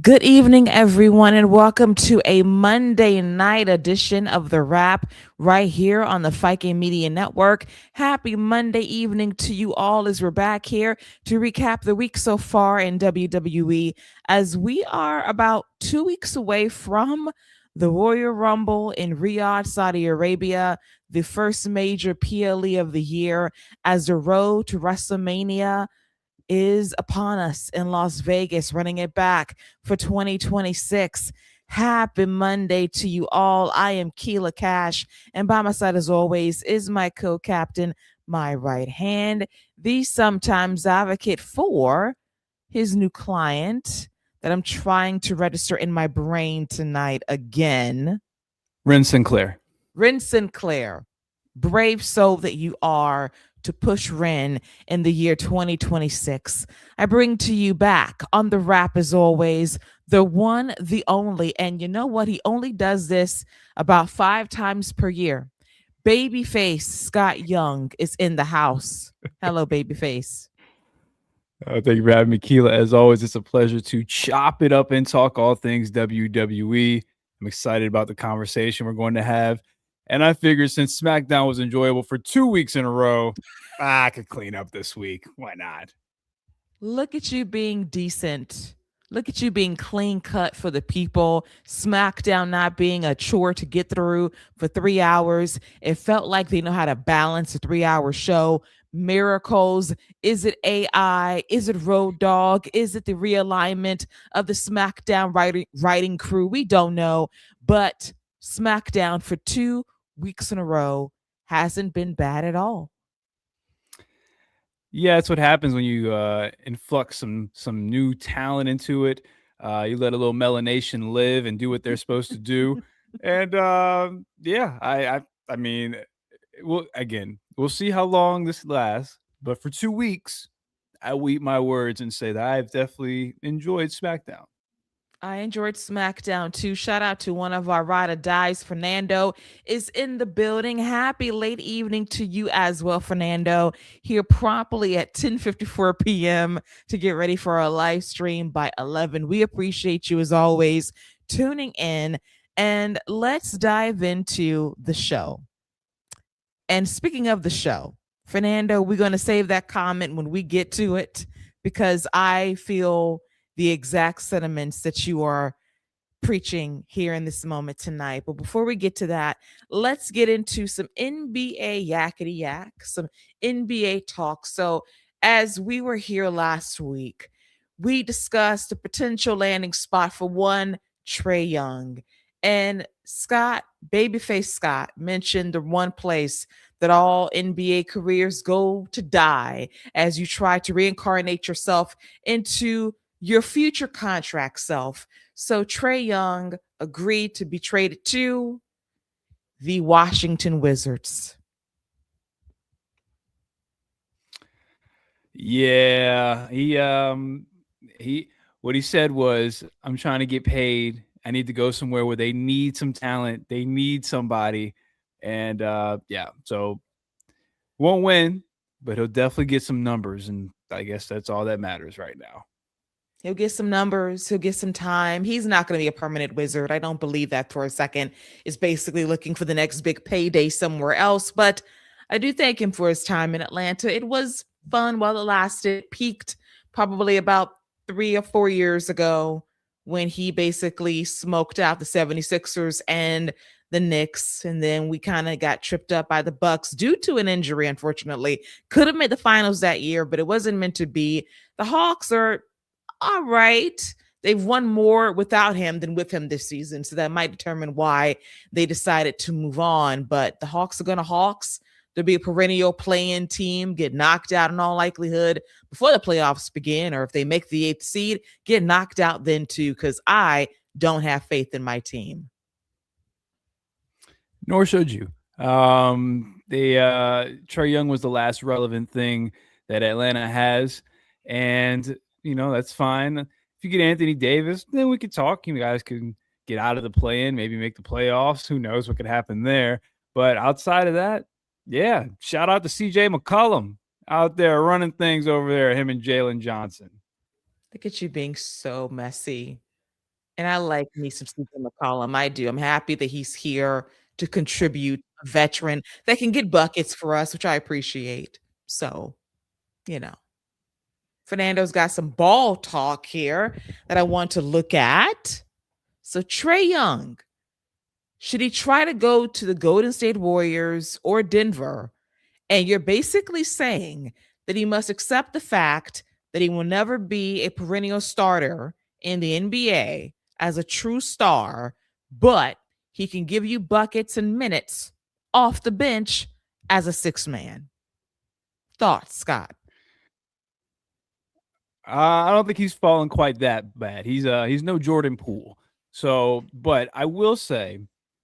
Good evening, everyone, and welcome to a Monday night edition of The Wrap right here on the Viking Media Network. Happy Monday evening to you all as we're back here to recap the week so far in WWE as we are about 2 weeks away from the Royal Rumble in Riyadh, Saudi Arabia, the first major PLE of the year as the road to WrestleMania is upon us in Las Vegas, running it back for 2026. Happy Monday to you all. I am Keila Cash, and by my side, as always, is my co captain, my right hand, the sometimes advocate for his new client that I'm trying to register in my brain tonight again. Ren Sinclair. Ren Sinclair, brave soul that you are to push Ren in the year 2026. I bring to you back on the wrap, as always, the one, the only, and you know what? He only does this about 5 times per year. Babyface Scott Young is in the house. Hello, Babyface. Thank you for having me, Keila. As always, it's a pleasure to chop it up and talk all things WWE. I'm excited about the conversation we're going to have. And I figured since SmackDown was enjoyable for 2 weeks in a row, I could clean up this week. Why not? Look at you being decent. Look at you being clean cut for the people. SmackDown not being a chore to get through for 3 hours. It felt like they know how to balance a 3-hour show. Miracles. Is it AI? Is it Road Dogg? Is it the realignment of the SmackDown writing crew? We don't know. But SmackDown for 2 weeks in a row hasn't been bad at all. Yeah, that's what happens when you influx some new talent into it. You let a little melanation live and do what they're supposed to do. And yeah, I mean, we'll see how long this lasts. But for 2 weeks, I will eat my words and say that I've definitely enjoyed SmackDown. I enjoyed SmackDown too. Shout out to one of our ride or dies. Fernando is in the building. Happy late evening to you as well, Fernando. Here promptly at 10:54 p.m. to get ready for our live stream by 11. We appreciate you as always tuning in. And let's dive into the show. And speaking of the show, Fernando, we're going to save that comment when we get to it because I feel the exact sentiments that you are preaching here in this moment tonight. But before we get to that, let's get into some NBA yakety yak, some NBA talk. So, as we were here last week, we discussed the potential landing spot for one Trae Young. And Scott, babyface Scott, mentioned the one place that all NBA careers go to die as you try to reincarnate yourself into your future contract self. So Trae Young agreed to be traded to the Washington Wizards. Yeah, he what he said was, I'm trying to get paid. I need to go somewhere where they need some talent. They need somebody. And yeah, so won't win, but he'll definitely get some numbers. And I guess that's all that matters right now. He'll get some numbers. He'll get some time. He's not going to be a permanent Wizard. I don't believe that for a second. Is basically looking for the next big payday somewhere else. But I do thank him for his time in Atlanta. It was fun while it lasted. Peaked probably about 3 or 4 years ago when he basically smoked out the 76ers and the Knicks. And then we kind of got tripped up by the Bucks due to an injury, unfortunately. Could have made the finals that year, but it wasn't meant to be. The Hawks are all right. They've won more without him than with him this season. So that might determine why they decided to move on. But the Hawks are going to Hawks. There'll be a perennial play-in team, get knocked out in all likelihood before the playoffs begin. Or if they make the 8th seed, get knocked out then too, because I don't have faith in my team. Nor should you. Trae Young was the last relevant thing that Atlanta has. And that's fine. If you get Anthony Davis, then we could talk. You guys can get out of the play-in, maybe make the playoffs. Who knows what could happen there? But outside of that, yeah, shout out to CJ McCollum out there running things over there, him and Jalen Johnson. Look at you being so messy. And I like me some CJ McCollum. I do. I'm happy that he's here to contribute, a veteran that can get buckets for us, which I appreciate. So, you know, Fernando's got some ball talk here that I want to look at. So, Trae Young, should he try to go to the Golden State Warriors or Denver? And you're basically saying that he must accept the fact that he will never be a perennial starter in the NBA as a true star, but he can give you buckets and minutes off the bench as a six man. Thoughts, Scott? I don't think he's fallen quite that bad. He's no Jordan Poole. So, but I will say,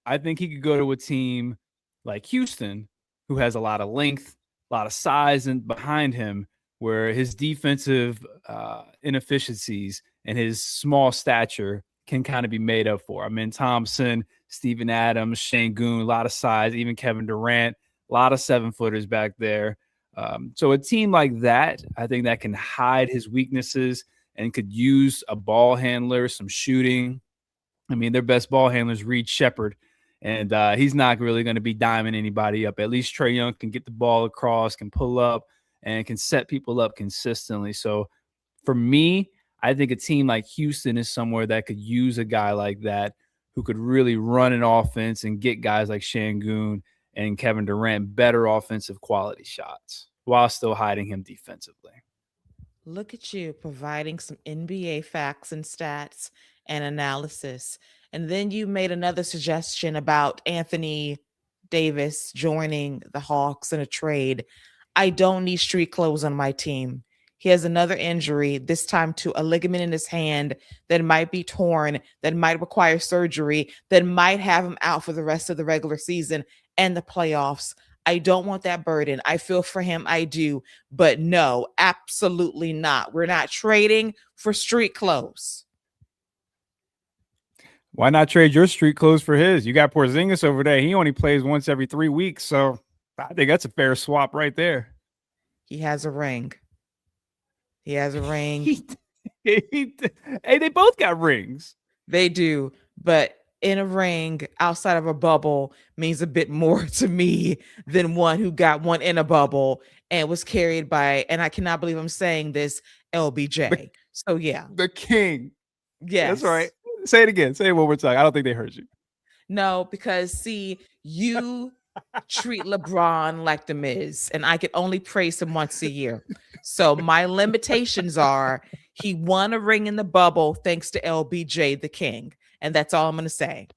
I think he could go to a team like Houston, who has a lot of length, a lot of size, and behind him, where his defensive inefficiencies and his small stature can kind of be made up for. I mean, Thompson, Steven Adams, Şengün, a lot of size, even Kevin Durant, a lot of 7-footers back there. So a team like that, I think that can hide his weaknesses and could use a ball handler, some shooting. I mean, their best ball handler is Reed Shepherd, and he's not really going to be diming anybody up. At least Trae Young can get the ball across, can pull up, and can set people up consistently. So for me, I think a team like Houston is somewhere that could use a guy like that who could really run an offense and get guys like Şengün and Kevin Durant better offensive quality shots while still hiding him defensively. Look at you providing some NBA facts and stats and analysis. And then you made another suggestion about Anthony Davis joining the Hawks in a trade. I don't need street clothes on my team. He has another injury, this time to a ligament in his hand that might be torn, that might require surgery, that might have him out for the rest of the regular season and the playoffs. I don't want that burden. I feel for him. I do. But no, absolutely not. We're not trading for street clothes. Why not trade your street clothes for his? You got Porzingis over there. He only plays once every 3 weeks. So I think that's a fair swap right there. He has a ring. He has a ring. Hey, they both got rings. They do. But in a ring outside of a bubble means a bit more to me than one who got one in a bubble and was carried by, and I cannot believe I'm saying this, LBJ. So yeah. The king. Yes. That's right. Say it again. Say it one more time. I don't think they heard you. No, because see, you treat LeBron like the Miz, and I can only praise him once a year. So my limitations are he won a ring in the bubble thanks to LBJ, the king. And that's all I'm going to say.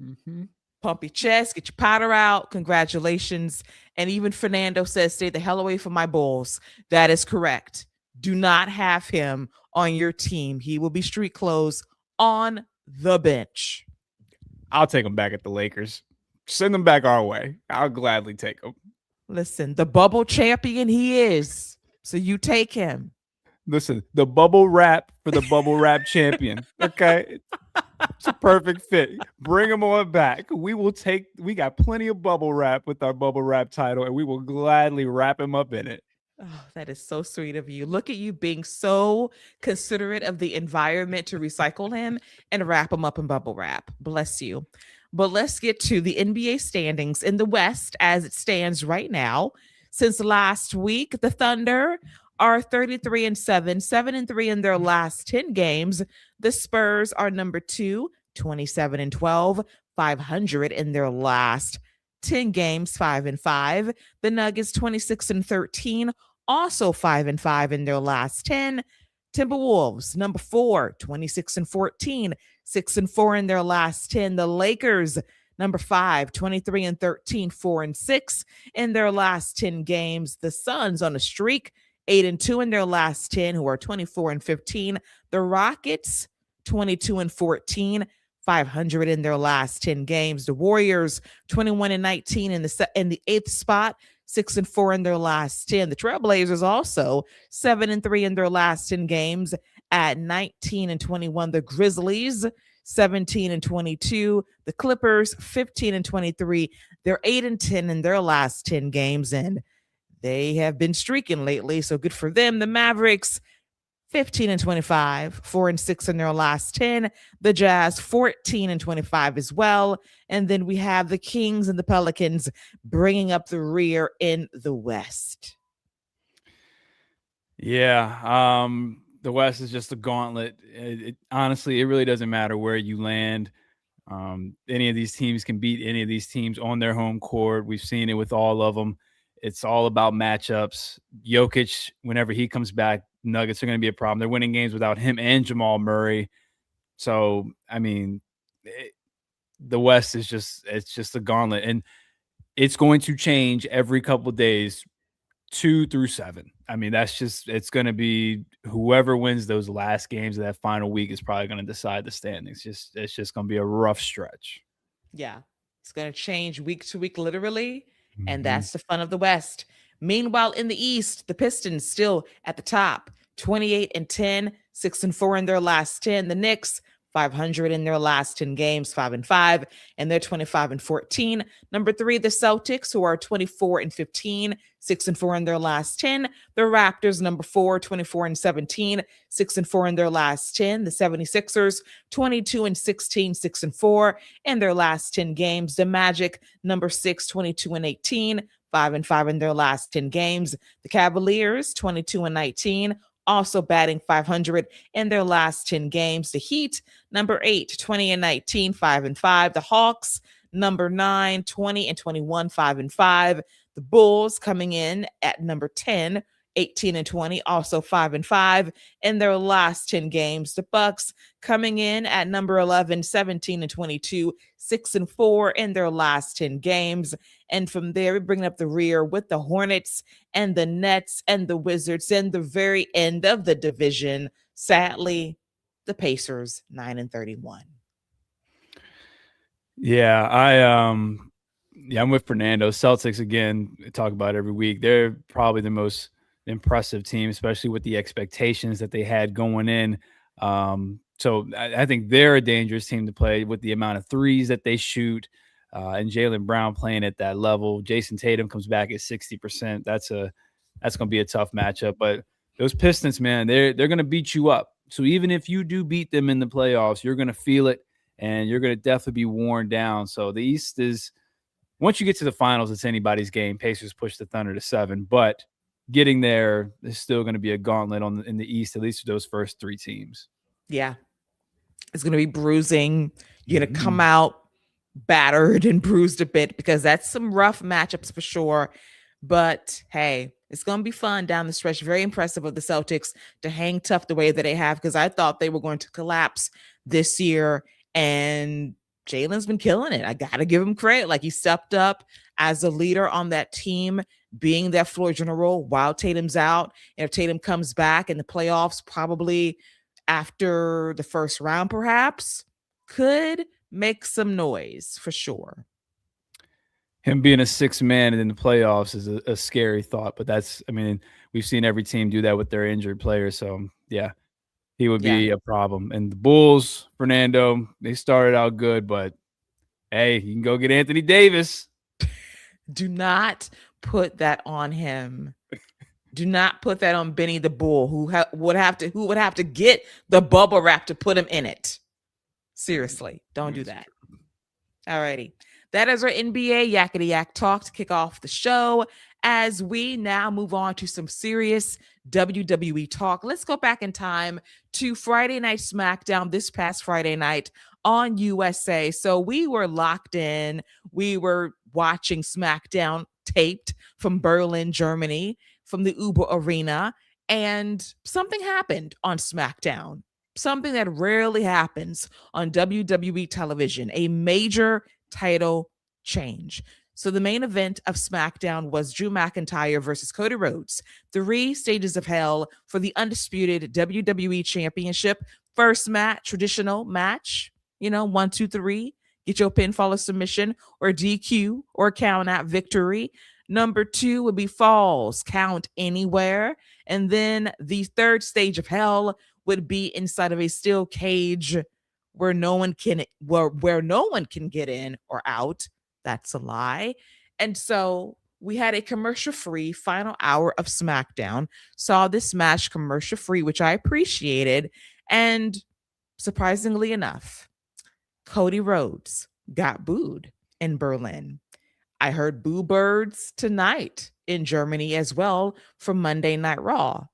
Mm-hmm. Pump your chest, get your powder out. Congratulations. And even Fernando says, stay the hell away from my Bulls. That is correct. Do not have him on your team. He will be street clothes on the bench. I'll take him back at the Lakers. Send them back our way. I'll gladly take him. Listen, the bubble champion he is. So you take him. Listen, the bubble wrap for the bubble wrap champion. Okay. It's a perfect fit. Bring him on back. We got plenty of bubble wrap with our bubble wrap title, and we will gladly wrap him up in it. Oh, that is so sweet of you. Look at you being so considerate of the environment to recycle him and wrap him up in bubble wrap. Bless you. But let's get to the NBA standings in the West as it stands right now. Since last week, the Thunder are 33-7, 7-3 in their last 10 games. The Spurs are number 2, 27-12, 500 in their last 10 games, 5-5. The Nuggets 26-13, also 5-5 in their last 10. Timberwolves number 4, 26-14, 6-4 in their last 10. The Lakers number 5, 23-13, 4-6 in their last 10 games. The Suns on a streak, 8-2 in their last 10, who are 24-15. The Rockets 22-14. 500 in their last 10 games. The Warriors 21-19 in the 8th spot, 6-4 in their last 10. The Trailblazers also 7-3 in their last 10 games at 19-21. The Grizzlies 17-22. The Clippers 15-23. They're 8-10 in their last 10 games, and they have been streaking lately, so good for them. The Mavericks 15-25, 4-6 in their last 10. The Jazz 14-25 as well. And then we have the Kings and the Pelicans bringing up the rear in the West. Yeah, the West is just a gauntlet. Honestly, it really doesn't matter where you land. Any of these teams can beat any of these teams on their home court. We've seen it with all of them. It's all about matchups. Jokic, whenever he comes back, Nuggets are going to be a problem. They're winning games without him and Jamal Murray. So, I mean, the West is just a gauntlet, and it's going to change every couple of days, 2 through 7. I mean, it's going to be whoever wins those last games of that final week is probably going to decide the standings. It's just going to be a rough stretch. Yeah, it's going to change week to week, literally. And that's the fun of the West. Meanwhile, in the East, the Pistons still at the top, 28-10, 6-4 in their last 10. The Knicks, 500 in their last 10 games, 5-5, and they're 25-14. Number 3, the Celtics, who are 24-15, 6-4 in their last 10. The Raptors, number 4, 24-17, 6-4 in their last 10. The 76ers, 22-16, 6-4 in their last 10 games. The Magic, number 6, 22-18, 5-5 in their last 10 games. The Cavaliers, 22-19, also batting 500 in their last 10 games. The Heat, number 8, 20-19, 5-5. The Hawks, number 9, 20-21, 5-5. The Bulls coming in at number 10, 18-20, also 5-5 in their last 10 games. The Bucks coming in at number 11, 17-22, 6-4 in their last 10 games. And from there, we bring up the rear with the Hornets and the Nets and the Wizards in the very end of the division. Sadly, the Pacers 9-31. Yeah, I'm with Fernando. Celtics, again, talk about it every week. They're probably the most impressive team, especially with the expectations that they had going in. So I think they're a dangerous team to play with the amount of threes that they shoot, and Jaylen Brown playing at that level. Jason Tatum comes back at 60%. That's going to be a tough matchup. But those Pistons, man, they're going to beat you up. So even if you do beat them in the playoffs, you're going to feel it, and you're going to definitely be worn down. So the East is, once you get to the finals, it's anybody's game. Pacers push the Thunder to 7, but getting there is still going to be a gauntlet in the East, at least for those first 3 teams. Yeah. It's going to be bruising. You're going to come out battered and bruised a bit because that's some rough matchups for sure. But hey, it's going to be fun down the stretch. Very impressive of the Celtics to hang tough the way that they have, because I thought they were going to collapse this year, and Jalen's been killing it. I got to give him credit. Like, he stepped up as a leader on that team, being that floor general while Tatum's out. And if Tatum comes back in the playoffs, probably after the first round, perhaps, could make some noise for sure. Him being a 6th man in the playoffs is a scary thought, but we've seen every team do that with their injured players. So yeah, he would be a problem. And the Bulls, Fernando, they started out good, but hey, you can go get Anthony Davis. Do not put that on him. Do not put that on Benny the Bull, who would have to get the bubble wrap to put him in it. Seriously, don't do that. All righty. That is our NBA Yakety Yak talk to kick off the show. As we now move on to some serious WWE talk, let's go back in time to Friday Night SmackDown this past Friday night on USA. So we were locked in. We were watching SmackDown taped from Berlin, Germany, from the Uber Arena, and something happened on SmackDown. Something that rarely happens on WWE television, a major title change. So the main event of SmackDown was Drew McIntyre versus Cody Rhodes, 3 stages of hell for the undisputed WWE Championship. First match, traditional match, 1, 2, 3, get your pinfall or submission or DQ or count out victory. Number 2 would be falls, count anywhere. And then the third stage of hell would be inside of a steel cage where no one can get in or out. That's a lie. And so we had a commercial-free final hour of SmackDown. Saw this match commercial-free, which I appreciated. And surprisingly enough, Cody Rhodes got booed in Berlin. I heard boo birds tonight in Germany as well from Monday Night Raw.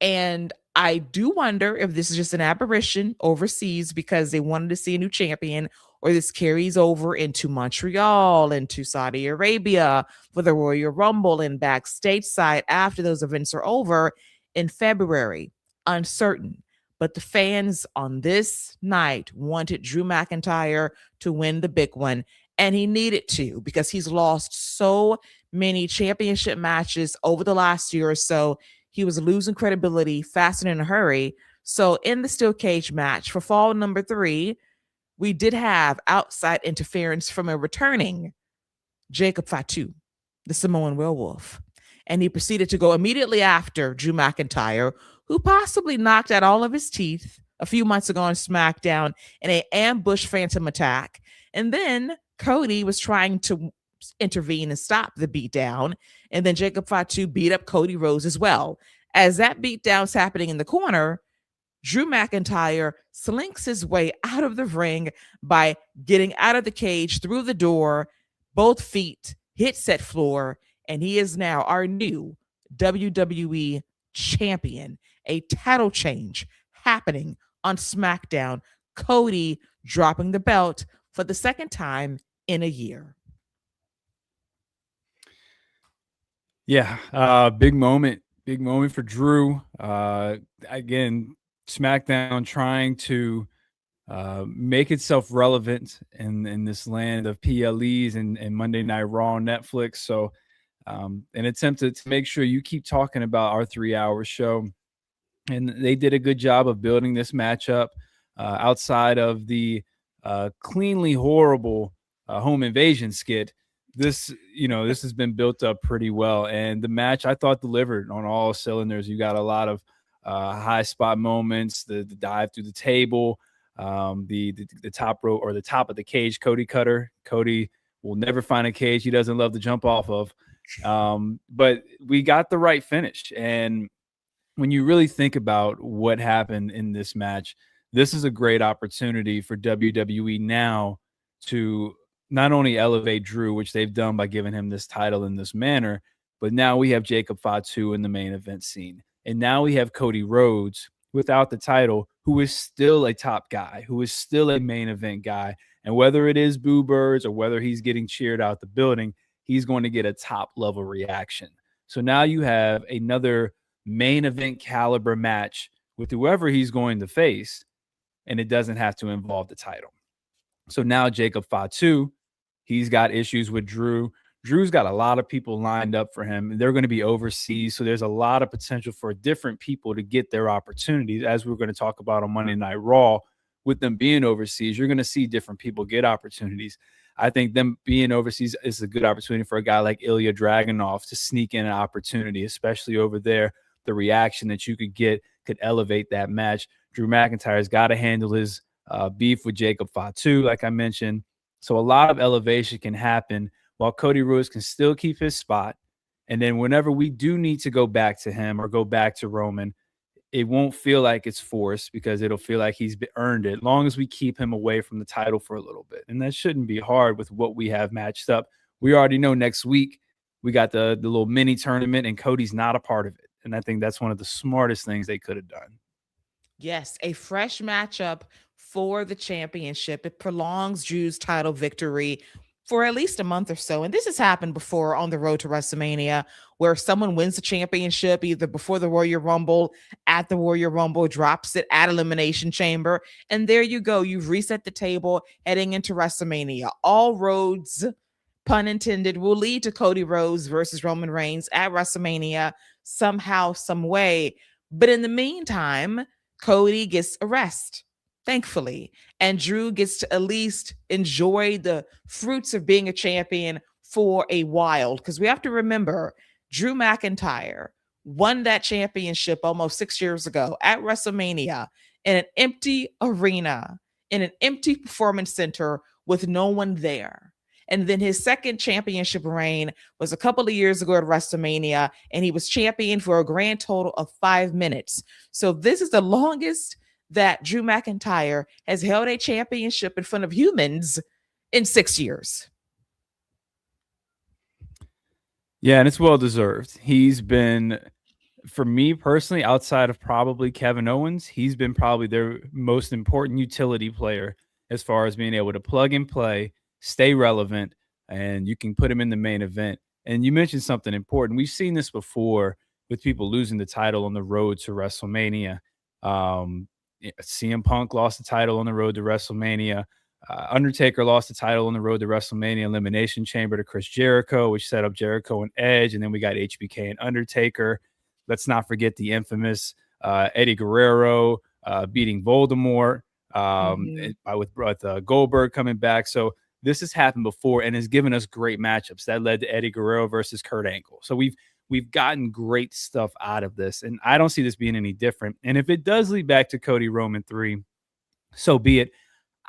And I do wonder if this is just an aberration overseas because they wanted to see a new champion, or this carries over into Montreal, into Saudi Arabia for the Royal Rumble and back stateside after those events are over in February. Uncertain. But the fans on this night wanted Drew McIntyre to win the big one. And he needed to because he's lost so many championship matches over the last year or so. He was losing credibility fast and in a hurry. So in the steel cage match for fall number 3, we did have outside interference from a returning Jacob Fatu, the Samoan werewolf. And he proceeded to go immediately after Drew McIntyre, who possibly knocked out all of his teeth a few months ago on SmackDown in an ambush phantom attack. And then Cody was trying to intervene and stop the beatdown. And then Jacob Fatu beat up Cody Rhodes as well. As that beatdown's happening in the corner, Drew McIntyre slinks his way out of the ring by getting out of the cage through the door. Both feet hit set floor, and he is now our new WWE champion. A title change happening on SmackDown. Cody dropping the belt for the second time in a year. Yeah, big moment for Drew. Again, SmackDown trying to make itself relevant in this land of PLEs and Monday Night Raw on Netflix. So an attempt to make sure you keep talking about our 3-hour show. And they did a good job of building this matchup outside of the cleanly horrible home invasion skit. This has been built up pretty well. And the match, I thought, delivered on all cylinders. You got a lot of high spot moments, the dive through the table, the top rope or the top of the cage, Cody cutter. Cody will never find a cage he doesn't love to jump off of. But we got the right finish. And when you really think about what happened in this match, this is a great opportunity for WWE now to not only elevate Drew, which they've done by giving him this title in this manner, but now we have Jacob Fatu in the main event scene. And now we have Cody Rhodes without the title, who is still a top guy, who is still a main event guy. And whether it is boo birds or whether he's getting cheered out the building, he's going to get a top level reaction. So now you have another main event caliber match with whoever he's going to face, and it doesn't have to involve the title. So now Jacob Fatu, he's got issues with Drew. Drew's got a lot of people lined up for him. They're going to be overseas. So there's a lot of potential for different people to get their opportunities. As we're going to talk about on Monday Night Raw, with them being overseas, you're going to see different people get opportunities. I think them being overseas is a good opportunity for a guy like Ilya Dragunov to sneak in an opportunity, especially over there. The reaction that you could get could elevate that match. Drew McIntyre's got to handle his beef with Jacob Fatu, like I mentioned. So a lot of elevation can happen while Cody Rhodes can still keep his spot. And then whenever we do need to go back to him or go back to Roman, it won't feel like it's forced because it'll feel like he's earned it, as long as we keep him away from the title for a little bit. And that shouldn't be hard with what we have matched up. We already know next week we got the little mini tournament, and Cody's not a part of it. And I think that's one of the smartest things they could have done. Yes, a fresh matchup for the championship. It prolongs Drew's title victory for at least a month or so. And this has happened before on the road to WrestleMania, where someone wins the championship either before the Royal Rumble, at the Royal Rumble, drops it at Elimination Chamber. And there you go. You've reset the table heading into WrestleMania. All roads, pun intended, will lead to Cody Rhodes versus Roman Reigns at WrestleMania somehow, some way. But in the meantime, Cody gets a rest, thankfully, and Drew gets to at least enjoy the fruits of being a champion for a while. Because we have to remember, Drew McIntyre won that championship almost 6 years ago at WrestleMania in an empty arena, in an empty performance center with no one there. And then his second championship reign was a couple of years ago at WrestleMania, and he was champion for a grand total of 5 minutes. So this is the longest that Drew McIntyre has held a championship in front of humans in 6 years. Yeah, and it's well deserved. He's been, for me personally, outside of probably Kevin Owens, he's been probably their most important utility player as far as being able to plug and play, stay relevant, and you can put him in the main event. And you mentioned something important. We've seen this before with people losing the title on the road to WrestleMania. CM Punk lost the title on the road to WrestleMania. Undertaker lost the title on the road to WrestleMania Elimination Chamber to Chris Jericho, which set up Jericho and Edge. And then we got HBK and Undertaker. Let's not forget the infamous Eddie Guerrero beating Voldemort with Goldberg coming back. So this has happened before and has given us great matchups. That led to Eddie Guerrero versus Kurt Angle. So we've gotten great stuff out of this, and I don't see this being any different. And if it does lead back to Cody Roman 3, so be it.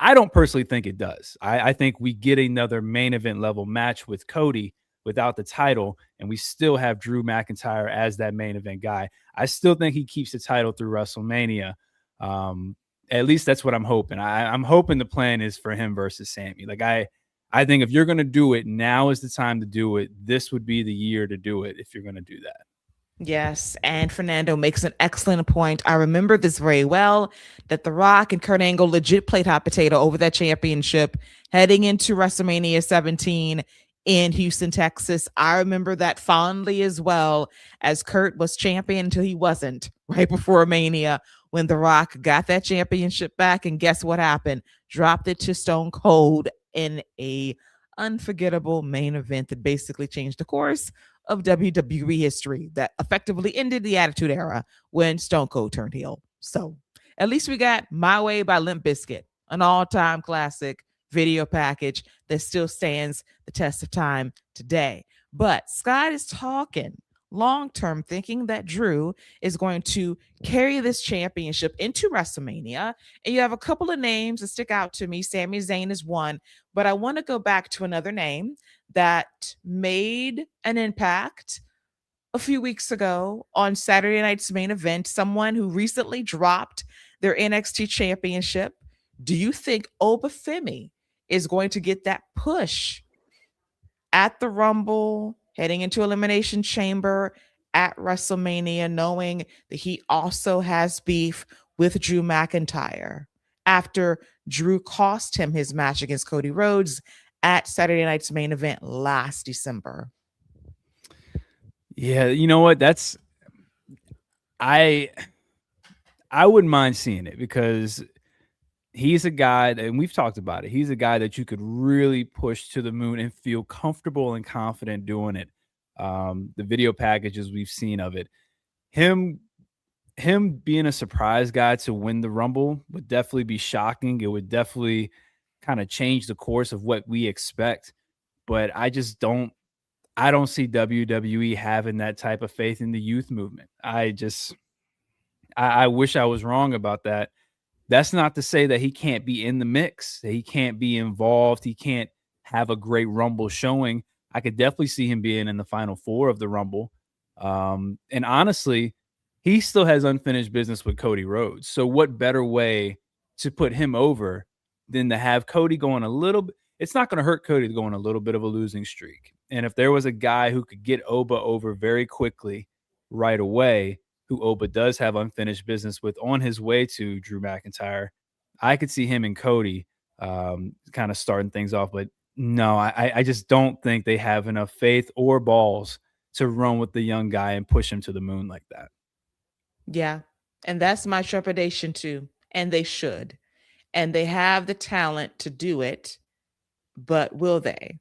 I don't personally think it does. I think we get another main event level match with Cody without the title, and we still have Drew McIntyre as that main event guy. I still think he keeps the title through WrestleMania. At least that's what I'm hoping. I'm hoping the plan is for him versus Sammy. Like I think if you're going to do it, now is the time to do it. This would be the year to do it if you're going to do that. Yes, and Fernando makes an excellent point. I remember this very well, that The Rock and Kurt Angle legit played hot potato over that championship heading into WrestleMania 17 in Houston, Texas. I remember that fondly as well, as Kurt was champion until he wasn't right before Mania, when The Rock got that championship back, and guess what happened? Dropped it to Stone Cold in a unforgettable main event that basically changed the course of WWE history, that effectively ended the Attitude Era when Stone Cold turned heel. So at least we got My Way by Limp Bizkit, an all-time classic video package that still stands the test of time today. But Scott is talking long-term, thinking that Drew is going to carry this championship into WrestleMania. And you have a couple of names that stick out to me. Sami Zayn is one, but I want to go back to another name that made an impact a few weeks ago on Saturday night's main event, someone who recently dropped their NXT championship. Do you think Obafemi is going to get that push at the Rumble, heading into Elimination Chamber, at WrestleMania, knowing that he also has beef with Drew McIntyre after Drew cost him his match against Cody Rhodes at Saturday night's main event last December? Yeah, you know what? I wouldn't mind seeing it, because he's a guy that, and we've talked about it, he's a guy that you could really push to the moon and feel comfortable and confident doing it. The video packages we've seen of it, him being a surprise guy to win the Rumble would definitely be shocking. It would definitely kind of change the course of what we expect. But I don't see WWE having that type of faith in the youth movement. I wish I was wrong about that. That's not to say that he can't be in the mix, that he can't be involved, he can't have a great Rumble showing. I could definitely see him being in the final four of the Rumble. And honestly, he still has unfinished business with Cody Rhodes. So what better way to put him over than to have Cody going a little bit? It's not going to hurt Cody to go on a little bit of a losing streak. And if there was a guy who could get Oba over very quickly right away, who Oba does have unfinished business with on his way to Drew McIntyre, I could see him and Cody kind of starting things off. But no, I just don't think they have enough faith or balls to run with the young guy and push him to the moon like that. Yeah. And that's my trepidation too. And they should. And they have the talent to do it. But will they?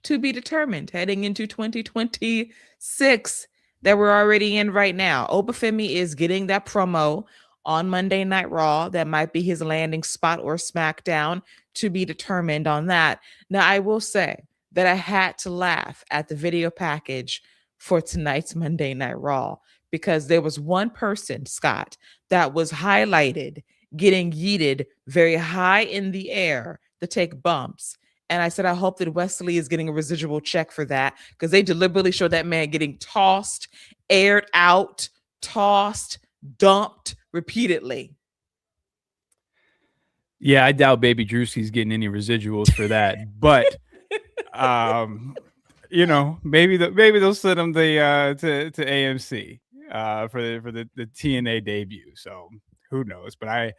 To be determined heading into 2026 that we're already in right now. Obafemi is getting that promo on Monday Night Raw. That might be his landing spot, or SmackDown, to be determined on that. Now, I will say that I had to laugh at the video package for tonight's Monday Night Raw, because there was one person, Scott, that was highlighted getting yeeted very high in the air to take bumps. And I said, I hope that Wesley is getting a residual check for that, because they deliberately showed that man getting tossed, aired out, tossed, dumped repeatedly. Yeah, I doubt Baby Drewski's getting any residuals for that, but maybe they'll send him to AMC for the TNA debut. So who knows? But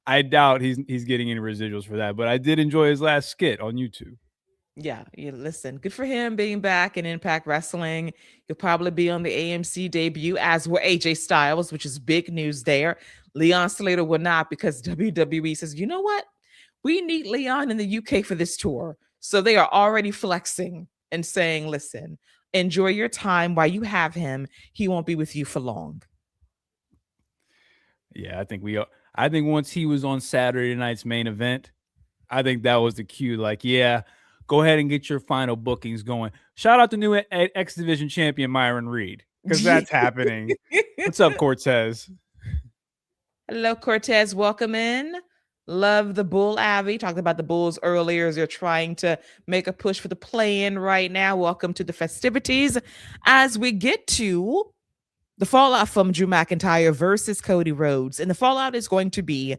I doubt he's getting any residuals for that. But I did enjoy his last skit on YouTube. Yeah, listen, good for him being back in Impact Wrestling. He'll probably be on the AMC debut, as will AJ Styles, which is big news there. Leon Slater will not, because WWE says, you know what? We need Leon in the UK for this tour. So they are already flexing and saying, listen, enjoy your time while you have him. He won't be with you for long. Yeah, I think once he was on Saturday night's main event, I think that was the cue. Like, yeah, go ahead and get your final bookings going. Shout out to new X Division champion Myron Reed, because that's happening. What's up, Cortez? Hello, Cortez. Welcome in. Love the Bull Abbey. Talked about the Bulls earlier as they're trying to make a push for the play-in right now. Welcome to the festivities as we get to the fallout from Drew McIntyre versus Cody Rhodes. And the fallout is going to be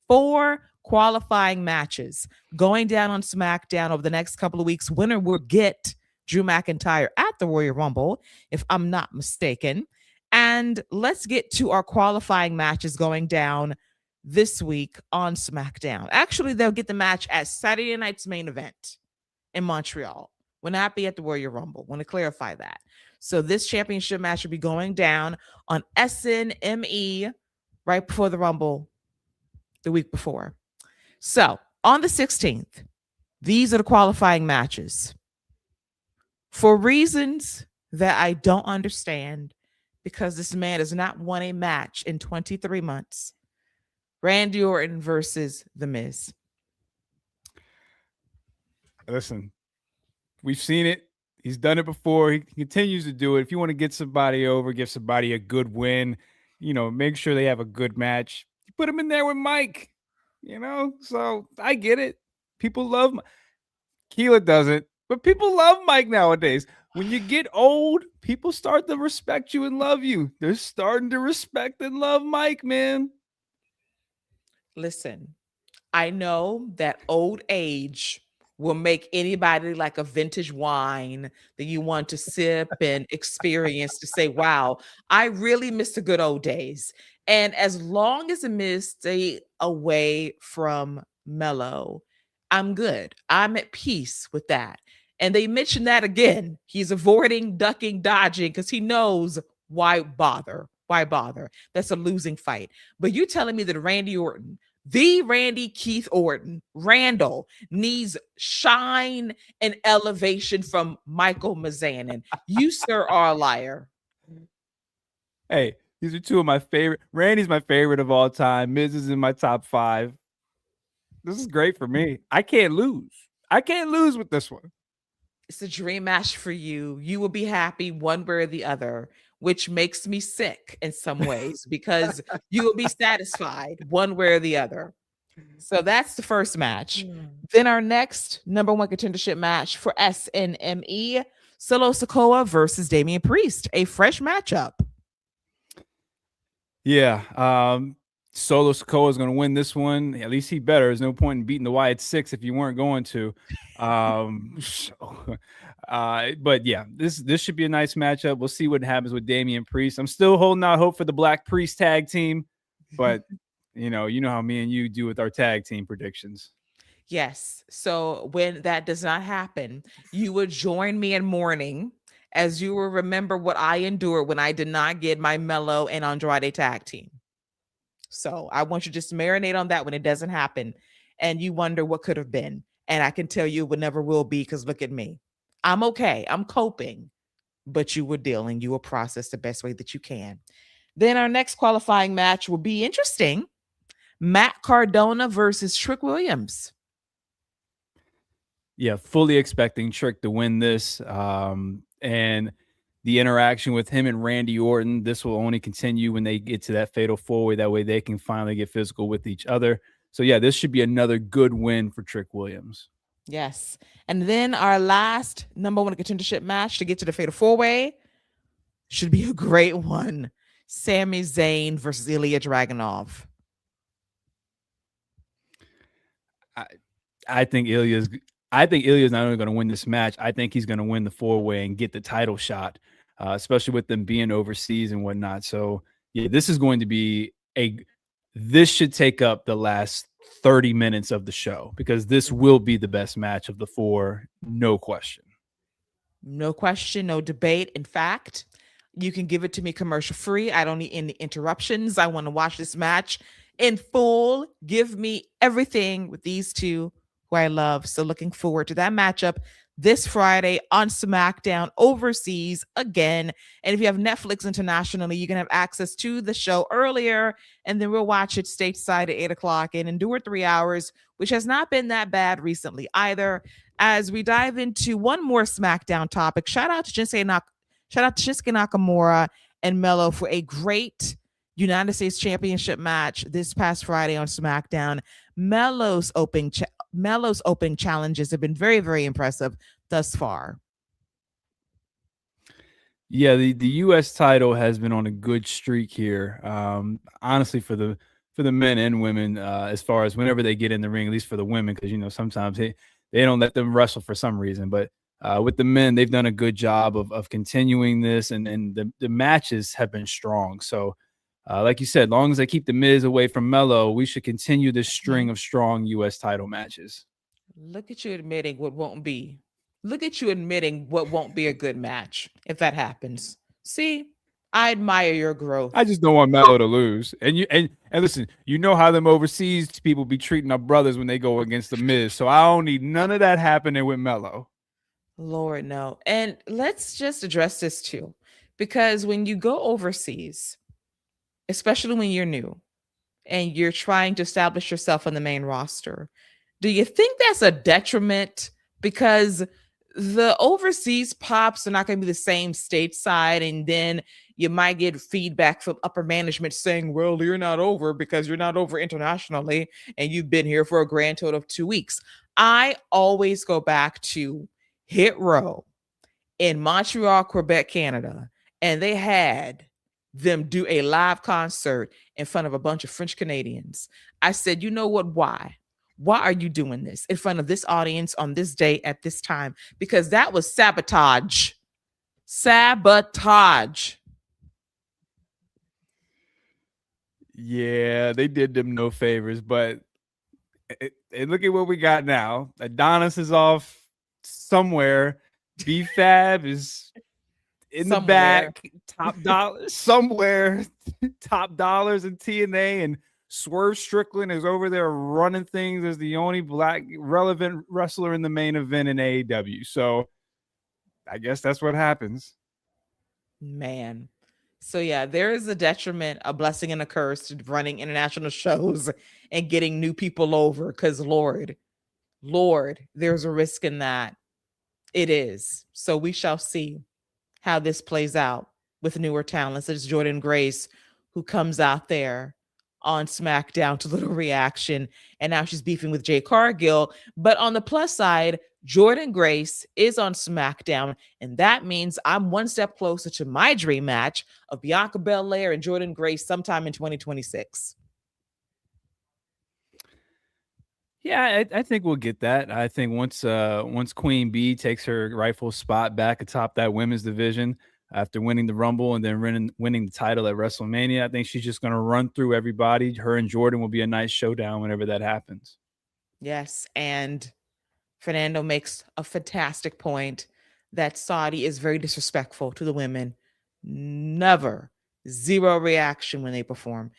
4 qualifying matches going down on SmackDown over the next couple of weeks. Winner will get Drew McIntyre at the Royal Rumble, if I'm not mistaken. And let's get to our qualifying matches going down this week on SmackDown. Actually, they'll get the match at Saturday night's main event in Montreal. Will not be at the Royal Rumble. Want to clarify that. So this championship match will be going down on SNME right before the Rumble the week before. So on the 16th, these are the qualifying matches. For reasons that I don't understand, because this man has not won a match in 23 months. Randy Orton versus The Miz. Listen, we've seen it. He's done it before. He continues to do it. If you want to get somebody over, give somebody a good win, make sure they have a good match. You put him in there with Mike, So I get it. People love Keila doesn't, but people love Mike nowadays. When you get old, people start to respect you and love you. They're starting to respect and love Mike, man. Listen, I know that old age will make anybody like a vintage wine that you want to sip and experience to say, wow, I really miss the good old days. And as long as the Miz stay away from Mello, I'm good. I'm at peace with that. And they mentioned that again. He's avoiding, ducking, dodging, because he knows why bother. Why bother? That's a losing fight. But you telling me that Randy Orton, the Randy Keith Orton, Randall, needs shine and elevation from Michael Mizanin. You, sir, are a liar. Hey, these are two of my favorite. Randy's my favorite of all time. Miz is in my top 5. This is great for me. I can't lose. I can't lose with this one. It's a dream match for you. You will be happy one way or the other, which makes me sick in some ways, because you will be satisfied one way or the other. So that's the first match. Then our next number 1 contendership match for SNME, Solo Sikoa versus Damian Priest, a fresh matchup. Yeah. Solo Sikoa is going to win this one. At least he better. There's no point in beating the Wyatt 6 if you weren't going to. But yeah, this should be a nice matchup. We'll see what happens with Damian Priest. I'm still holding out hope for the Black Priest tag team, but you know how me and you do with our tag team predictions. Yes. So when that does not happen, you would join me in mourning, as you will remember what I endured when I did not get my Mello and Andrade tag team. So I want you to just marinate on that when it doesn't happen, and you wonder what could have been. And I can tell you it never will be, because look at me. I'm okay. I'm coping, but you were dealing. You will process the best way that you can. Then our next qualifying match will be interesting. Matt Cardona versus Trick Williams. Yeah, fully expecting Trick to win this. And the interaction with him and Randy Orton, this will only continue when they get to that fatal 4-way. That way they can finally get physical with each other. So yeah, this should be another good win for Trick Williams. Yes. And then our last number one contendership match to get to the Fatal 4-Way should be a great one. Sami Zayn versus Ilya Dragunov. I, I think Ilya's. I think Ilya's not only going to win this match. I think he's going to win the 4-Way and get the title shot, especially with them being overseas and whatnot. So yeah, this is going to be a. This should take up the last 30 minutes of the show because this will be the best match of the four, no question. No question, no debate. In fact, you can give it to me commercial free. I don't need any interruptions. I want to watch this match in full. Give me everything with these two who I love. So looking forward to that matchup this Friday on SmackDown overseas again. And if you have Netflix internationally, you can have access to the show earlier, and then we'll watch it stateside at 8 o'clock and endure 3 hours, which has not been that bad recently either. As we dive into one more SmackDown topic, shout out to Shinsuke Nakamura and Melo for a great United States Championship match this past Friday on SmackDown. Melo's opening challenges have been very, very impressive thus far. Yeah, the U.S. title has been on a good streak here. Honestly, for the men and women, as far as whenever they get in the ring, at least for the women, because sometimes they don't let them wrestle for some reason. But with the men, they've done a good job of continuing this, and the matches have been strong. So, like you said, long as they keep the Miz away from Melo, we should continue this string of strong U.S. title matches. Look at you admitting what won't be. Look at you admitting what won't be a good match if that happens. See, I admire your growth. I just don't want Melo to lose. And listen, you know how them overseas people be treating our brothers when they go against the Miz. So I don't need none of that happening with Melo. Lord, no. And let's just address this too. Because when you go overseas, especially when you're new and you're trying to establish yourself on the main roster, do you think that's a detriment? Because the overseas pops are not going to be the same stateside, and then you might get feedback from upper management saying, well, you're not over because you're not over internationally and you've been here for a grand total of 2 weeks. I always go back to Hit Row in Montreal, Quebec, Canada, and they had them do a live concert in front of a bunch of French Canadians. I said, you know what? Why? Why are you doing this in front of this audience on this day at this time? Because that was sabotage. Sabotage. Yeah, they did them no favors, but and look at what we got now. Adonis is off somewhere. B-Fab is in the back. Top dollars somewhere. Top dollars in TNA, and Swerve Strickland is over there running things as the only black relevant wrestler in the main event in AEW. So I guess that's what happens. Man. So yeah, there is a detriment, a blessing and a curse to running international shows and getting new people over, because Lord, there's a risk in that. It is. So we shall see how this plays out with newer talents. It's Jordynne Grace who comes out there on SmackDown to Little Reaction, and now she's beefing with Jade Cargill. But on the plus side, Jordynne Grace is on SmackDown, and that means I'm one step closer to my dream match of Bianca Belair and Jordynne Grace sometime in 2026. Yeah, I think we'll get that. I think once Queen Bee takes her rightful spot back atop that women's division after winning the Rumble and then winning the title at WrestleMania, I think she's just going to run through everybody. Her and Jordan will be a nice showdown whenever that happens. Yes, and Fernando makes a fantastic point that Saudi is very disrespectful to the women. Never. Zero reaction when they perform.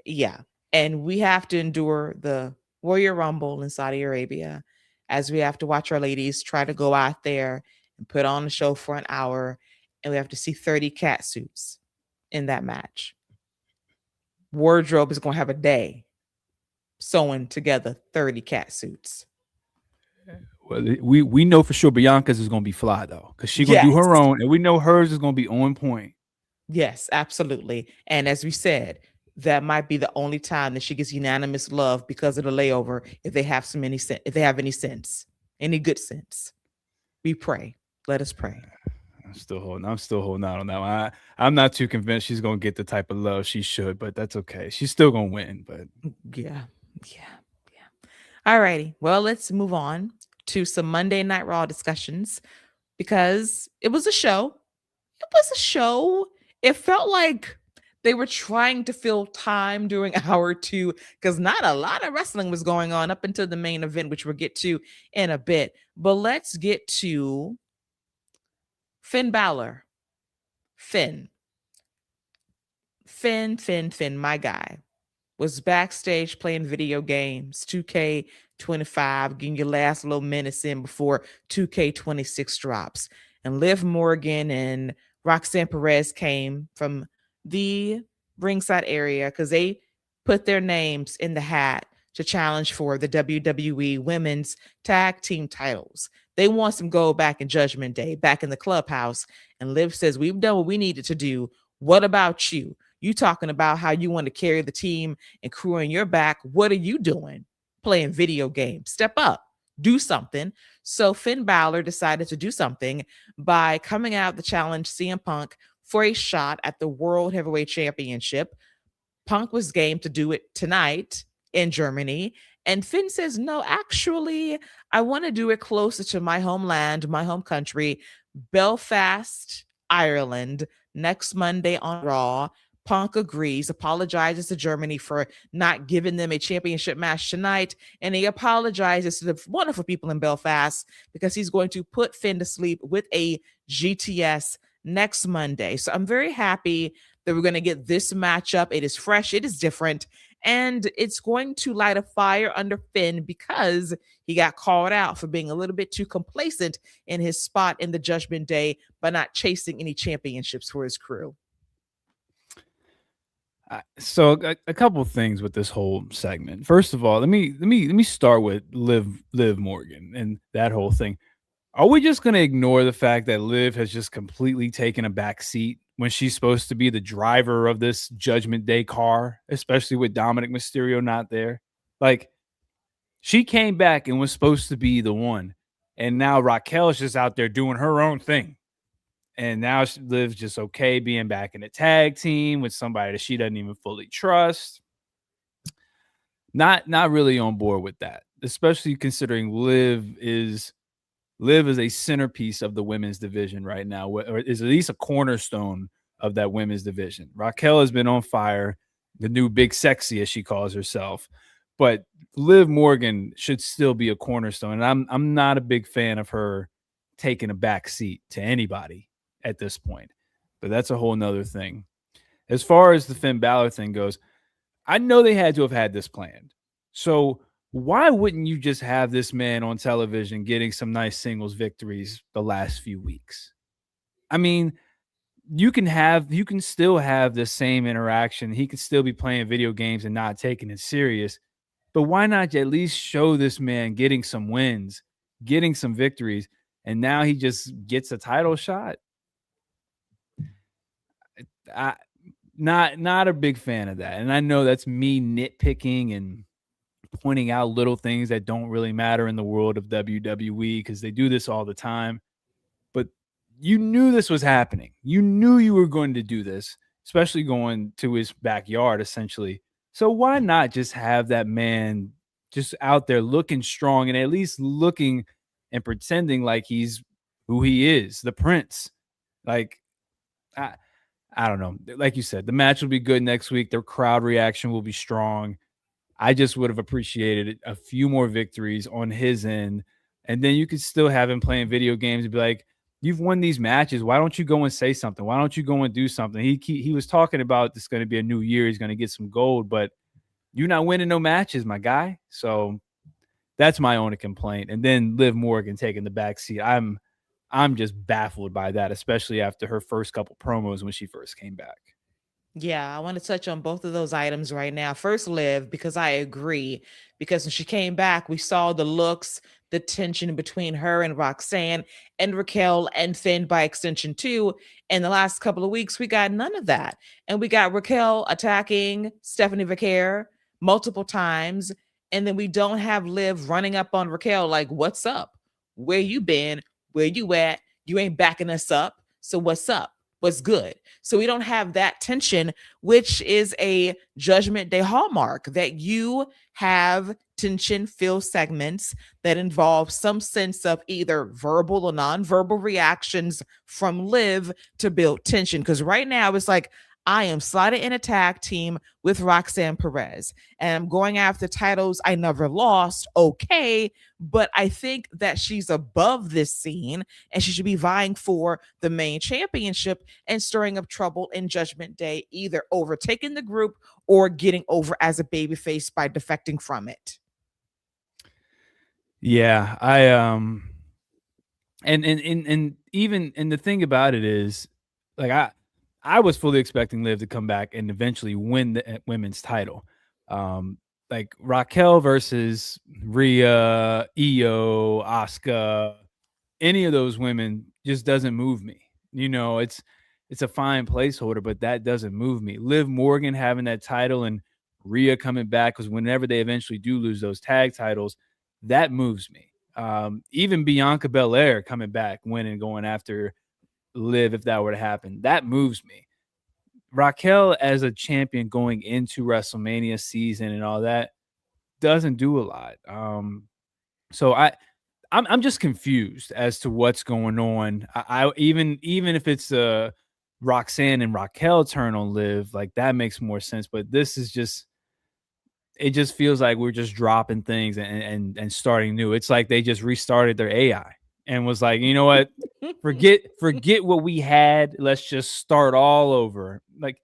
Yeah, and we have to endure the Warrior Rumble in Saudi Arabia as we have to watch our ladies try to go out there and put on a show for an hour, and we have to see 30 cat suits in that match. Wardrobe is going to have a day sewing together 30 cat suits. Well, we know for sure Bianca's is going to be fly, though, because she's going to do her own, and we know hers is going to be on point. Yes, absolutely. And as we said, that might be the only time that she gets unanimous love because of the layover, if they have any sense. Any good sense? We pray. Let us pray. I'm still holding out on that one. I'm not too convinced she's gonna get the type of love she should, but that's okay. She's still gonna win. But Yeah. Yeah. Yeah. All righty. Well, let's move on to some Monday Night Raw discussions because it was a show. It was a show. It felt like they were trying to fill time during hour two because not a lot of wrestling was going on up until the main event, which we'll get to in a bit. But let's get to Finn Balor. Finn. Finn, my guy, was backstage playing video games, 2K25, getting your last little minutes in before 2K26 drops. And Liv Morgan and Roxanne Perez came from the ringside area because they put their names in the hat to challenge for the WWE Women's Tag Team titles. They want some gold back in Judgment Day, back in the clubhouse. And Liv says, we've done what we needed to do. What about you? You talking about how you want to carry the team and crew on your back. What are you doing? Playing video games. Step up. Do something. So Finn Balor decided to do something by coming out to challenge CM Punk for a shot at the World Heavyweight Championship. Punk was game to do it tonight in Germany. And Finn says, no, actually, I want to do it closer to my homeland, my home country, Belfast, Ireland, next Monday on Raw. Punk agrees, apologizes to Germany for not giving them a championship match tonight, and he apologizes to the wonderful people in Belfast because he's going to put Finn to sleep with a GTS next Monday. So I'm very happy that we're going to get this matchup. It is fresh, it is different, and it's going to light a fire under Finn because he got called out for being a little bit too complacent in his spot in the Judgment Day by not chasing any championships for his crew. So a couple of things with this whole segment. First of all, let me start with Liv Morgan and that whole thing. Are we just going to ignore the fact that Liv has just completely taken a back seat when she's supposed to be the driver of this Judgment Day car, especially with Dominic Mysterio not there? Like, she came back and was supposed to be the one, and now Raquel's just out there doing her own thing. And now Liv's just okay being back in a tag team with somebody that she doesn't even fully trust. Not really on board with that, especially considering Liv is a centerpiece of the women's division right now, or is at least a cornerstone of that women's division. Raquel has been on fire, the new big sexy, as she calls herself. But Liv Morgan should still be a cornerstone. And I'm not a big fan of her taking a back seat to anybody at this point. But that's a whole nother thing. As far as the Finn Balor thing goes, I know they had to have had this planned. So why wouldn't you just have this man on television getting some nice singles victories the last few weeks? I mean, you can still have the same interaction. He could still be playing video games and not taking it serious. But why not at least show this man getting some wins, getting some victories, and now he just gets a title shot? Not a big fan of that. And I know that's me nitpicking and pointing out little things that don't really matter in the world of WWE because they do this all the time. But you knew this was happening. You knew you were going to do this, especially going to his backyard, essentially. So why not just have that man just out there looking strong and at least looking and pretending like he's who he is, the Prince? Like, I don't know. Like you said, the match will be good next week. Their crowd reaction will be strong. I just would have appreciated a few more victories on his end. And then you could still have him playing video games and be like, you've won these matches. Why don't you go and say something? Why don't you go and do something? He was talking about this going to be a new year. He's going to get some gold, but you're not winning no matches, my guy. So that's my only complaint. And then Liv Morgan taking the back seat. I'm just baffled by that, especially after her first couple promos when she first came back. Yeah, I want to touch on both of those items right now. First, Liv, because I agree. Because when she came back, we saw the looks, the tension between her and Roxanne and Raquel and Finn by extension too. In the last couple of weeks, we got none of that. And we got Raquel attacking Stephanie Vaquer multiple times. And then we don't have Liv running up on Raquel like, what's up? Where you been? Where you at? You ain't backing us up. So what's up? What's good? So we don't have that tension, which is a Judgment Day hallmark, that you have tension filled segments that involve some sense of either verbal or nonverbal reactions from Liv to build tension. Because right now it's like, I am slotted in a tag team with Roxanne Perez and I'm going after titles I never lost. Okay. But I think that she's above this scene and she should be vying for the main championship and stirring up trouble in Judgment Day, either overtaking the group or getting over as a babyface by defecting from it. Yeah, and even and the thing about it is, like I was fully expecting Liv to come back and eventually win the women's title. Like Raquel versus Rhea, Io, Asuka, any of those women just doesn't move me. You know, it's a fine placeholder, but that doesn't move me. Liv Morgan having that title and Rhea coming back, because whenever they eventually do lose those tag titles, that moves me. Even Bianca Belair coming back, winning, going after Liv, if that were to happen, that moves me. Raquel as a champion going into WrestleMania season and all that doesn't do a lot. So I'm just confused as to what's going on. I even if it's a Roxanne and Raquel turn on Liv, like that makes more sense. But this is just, it just feels like we're just dropping things and starting new. It's like they just restarted their AI and was like, you know what, forget what we had. Let's just start all over. Like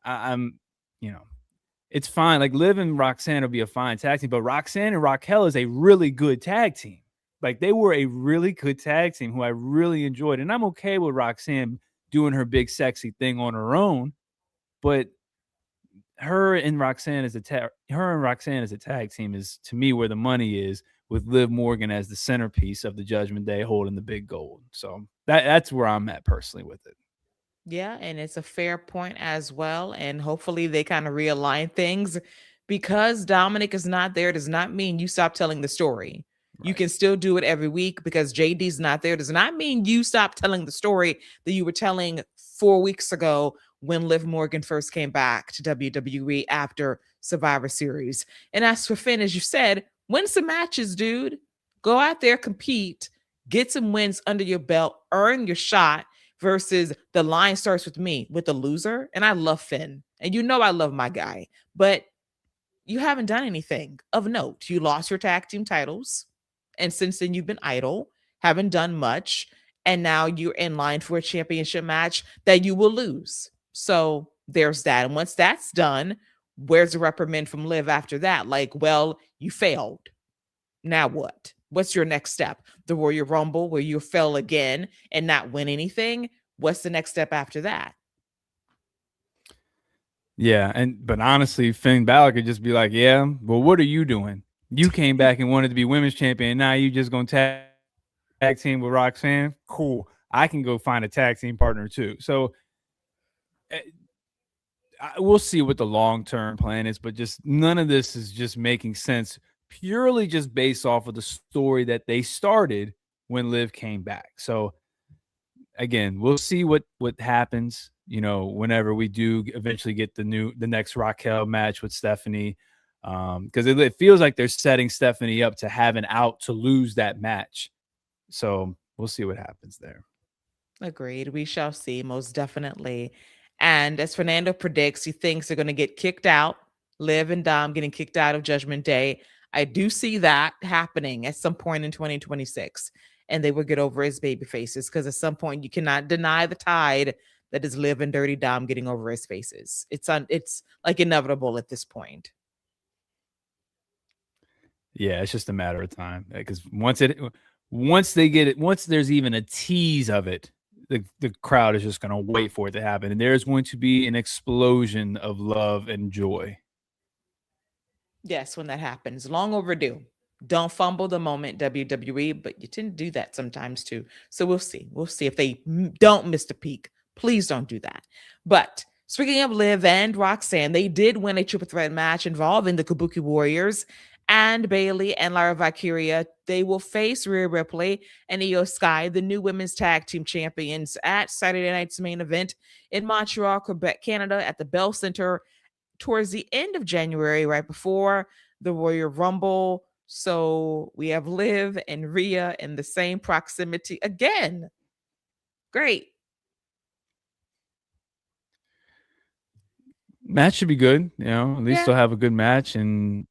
I'm, you know, it's fine. Like Liv and Roxanne will be a fine tag team, but Roxanne and Raquel is a really good tag team. Like they were a really good tag team who I really enjoyed. And I'm okay with Roxanne doing her big sexy thing on her own, but her and Roxanne as a tag team is, to me, where the money is, with Liv Morgan as the centerpiece of the Judgment Day holding the big gold. So that's where I'm at personally with it. Yeah, and it's a fair point as well. And hopefully they kind of realign things. Because Dominic is not there does not mean you stop telling the story. You Right. can still do it every week. Because JD's not there does not mean you stop telling the story that you were telling 4 weeks ago when Liv Morgan first came back to WWE after Survivor Series. And as for Finn, as you said, win some matches, dude. Go out there, compete, get some wins under your belt, earn your shot, versus the line starts with me, with the loser. And I love Finn. And you know I love my guy. But you haven't done anything of note. You lost your tag team titles. And since then, you've been idle, haven't done much. And now you're in line for a championship match that you will lose. So there's that. And once that's done, where's the reprimand from Liv after that? Like, well, you failed. Now what? What's your next step? The Royal Rumble, where you fail again and not win anything? What's the next step after that? Yeah, but honestly, Finn Balor could just be like, "Yeah, well, what are you doing? You came back and wanted to be women's champion. Now you just gonna tag team with Roxanne? Cool. I can go find a tag team partner too." So we'll see what the long term plan is, but just none of this is just making sense purely just based off of the story that they started when Liv came back. So again, we'll see what happens. You know, whenever we do eventually get the next Raquel match with Stephanie, because it feels like they're setting Stephanie up to have an out to lose that match. So we'll see what happens there. Agreed. We shall see, most definitely. And as Fernando predicts, he thinks they're going to get kicked out. Liv and Dom getting kicked out of Judgment Day. I do see that happening at some point in 2026. And they will get over as baby faces, because at some point you cannot deny the tide that is Liv and Dirty Dom getting over his faces. It's like inevitable at this point. Yeah, it's just a matter of time, because once they get it, once there's even a tease of it, the crowd is just going to wait for it to happen, and there's going to be an explosion of love and joy. Yes, when that happens. Long overdue. Don't fumble the moment, WWE, but you tend to do that sometimes too. So we'll see. We'll see if they don't miss the peak. Please don't do that. But speaking of Liv and Roxanne, they did win a triple threat match involving the Kabuki Warriors and Bailey and Lyra Valkyria. They will face Rhea Ripley and Io Sky, the new women's tag team champions, at Saturday night's main event in Montreal, Quebec, Canada, at the Bell Center towards the end of January, right before the Royal Rumble. So we have Liv and Rhea in the same proximity again. Great. Match should be good. At least they'll have a good match, and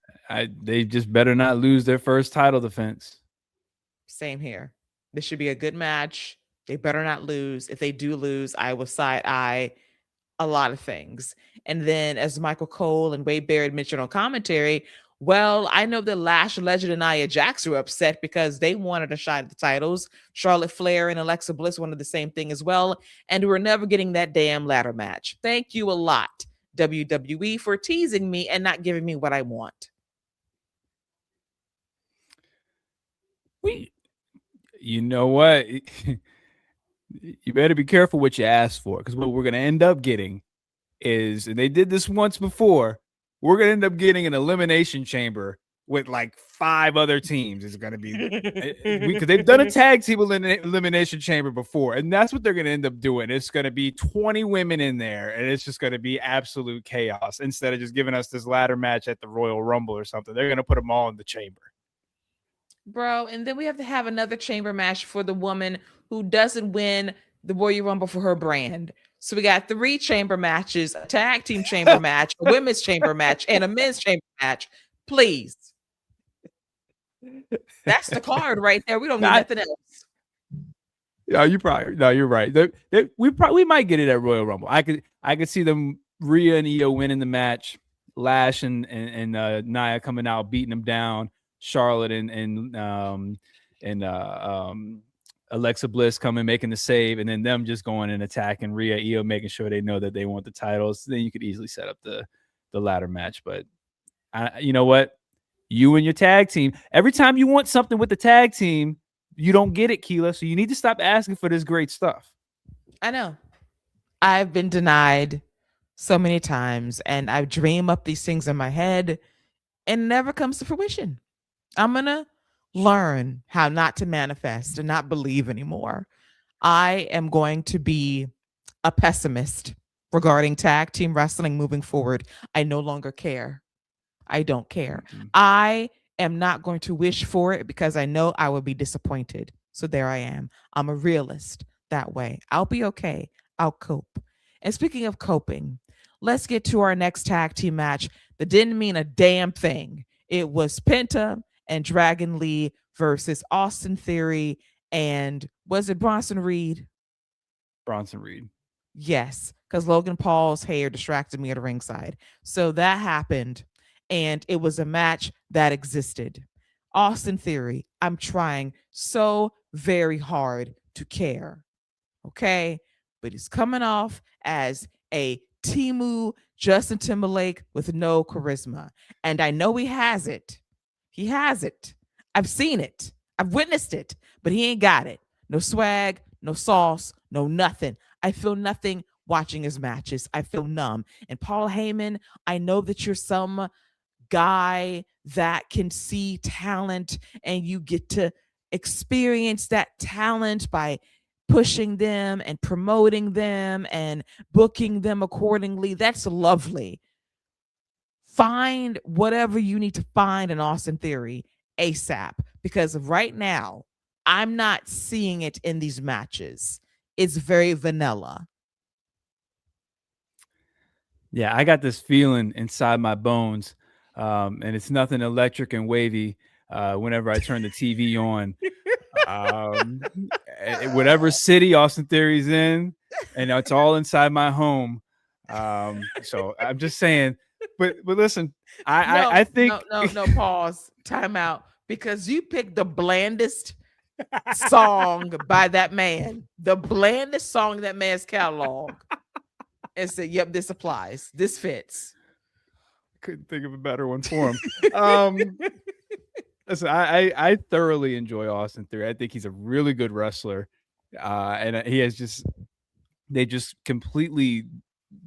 they just better not lose their first title defense. Same here. This should be a good match. They better not lose. If they do lose, I will side eye a lot of things. And then, as Michael Cole and Wade Barrett mentioned on commentary, well, I know that Lash Legend and Nia Jax were upset because they wanted a shot at the titles. Charlotte Flair and Alexa Bliss wanted the same thing as well. And we're never getting that damn ladder match. Thank you a lot, WWE, for teasing me and not giving me what I want. You know what? You better be careful what you ask for, because what we're going to end up getting is, and they did this once before, we're going to end up getting an elimination chamber with like 5 other teams. It's going to be, because they've done a tag team elimination chamber before, and that's what they're going to end up doing. It's going to be 20 women in there, and it's just going to be absolute chaos. Instead of just giving us this ladder match at the Royal Rumble or something, they're going to put them all in the chamber. Bro, and then we have to have another chamber match for the woman who doesn't win the Royal Rumble for her brand. So we got 3 chamber matches, a tag team chamber match, a women's chamber match, and a men's chamber match. Please. That's the card right there. We don't need nothing else. Yeah, you're right. We might get it at Royal Rumble. I could see them, Rhea and Io, winning the match, Lash and Nia coming out, beating them down, Charlotte and Alexa Bliss coming, making the save, and then them just going and attacking Rhea, Io, making sure they know that they want the titles. Then you could easily set up the ladder match. But you know what? You and your tag team, every time you want something with the tag team, you don't get it, Keila. So you need to stop asking for this great stuff. I know. I've been denied so many times, and I dream up these things in my head, and it never comes to fruition. I'm going to learn how not to manifest and not believe anymore. I am going to be a pessimist regarding tag team wrestling moving forward. I no longer care. I don't care. Mm-hmm. I am not going to wish for it because I know I will be disappointed. So there I am. I'm a realist that way. I'll be okay. I'll cope. And speaking of coping, let's get to our next tag team match that didn't mean a damn thing. It was Penta and Dragon Lee versus Austin Theory and, was it Bronson Reed? Bronson Reed. Yes, because Logan Paul's hair distracted me at a ringside. So that happened, and it was a match that existed. Austin Theory, I'm trying so very hard to care, okay? But he's coming off as a Temu Justin Timberlake with no charisma. And I know he has it. He has it. I've seen it. I've witnessed it, but he ain't got it. No swag, no sauce, no nothing. I feel nothing watching his matches. I feel numb. And Paul Heyman, I know that you're some guy that can see talent and you get to experience that talent by pushing them and promoting them and booking them accordingly. That's lovely. Find whatever you need to find in Austin Theory ASAP, because right now I'm not seeing it in these matches. It's very vanilla. Yeah, I got this feeling inside my bones, and it's nothing electric and wavy. Whenever I turn the TV on, whatever city Austin Theory's in, and it's all inside my home. So I'm just saying. But listen, I think no, pause, time out, because you picked the blandest song by that man, the blandest song in that man's catalog, and said, "Yep, this applies. This fits." Couldn't think of a better one for him. Listen, I thoroughly enjoy Austin Theory. I think he's a really good wrestler, and he has they just completely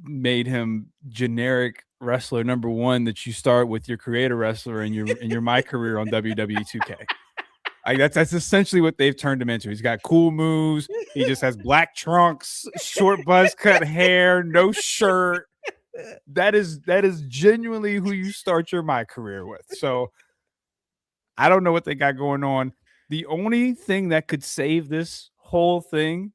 made him generic wrestler number one that you start with your creator wrestler in your My Career on WWE 2K. That's essentially what they've turned him into. He's got cool moves. He just has black trunks, short buzz cut hair, no shirt. That is genuinely who you start your My Career with. So I don't know what they got going on. The only thing that could save this whole thing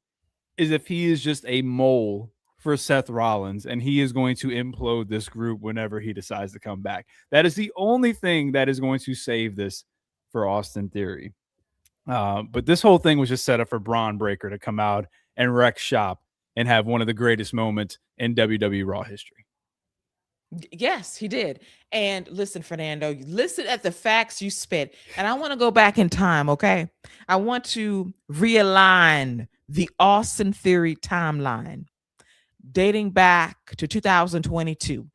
is if he is just a mole for Seth Rollins and he is going to implode this group whenever he decides to come back. That is the only thing that is going to save this for Austin Theory. But this whole thing was just set up for Braun Breaker to come out and wreck shop and have one of the greatest moments in WWE Raw history. Yes, he did. And listen, Fernando, listen at the facts you spit. And I want to go back in time, okay? I want to realign the Austin Theory timeline dating back to 2022.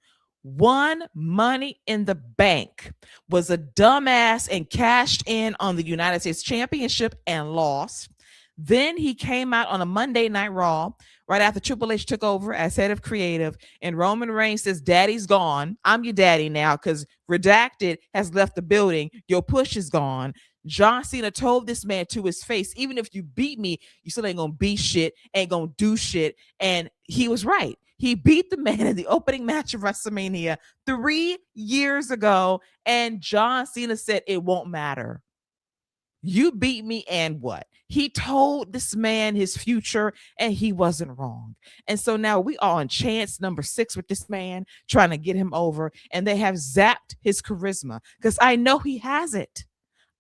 One Money in the Bank was a dumbass and cashed in on the United States Championship and lost. Then he came out on a Monday Night Raw right after Triple H took over as head of creative, and Roman Reigns says, "Daddy's gone. I'm your daddy now because Redacted has left the building. Your push is gone." John Cena told this man to his face, "Even if you beat me, you still ain't gonna be shit, ain't gonna do shit." And he was right. He beat the man in the opening match of WrestleMania 3 years ago, and John Cena said, "It won't matter. You beat me, and what?" He told this man his future, and he wasn't wrong. And so now we are on chance number 6 with this man, trying to get him over, and they have zapped his charisma because I know he has it.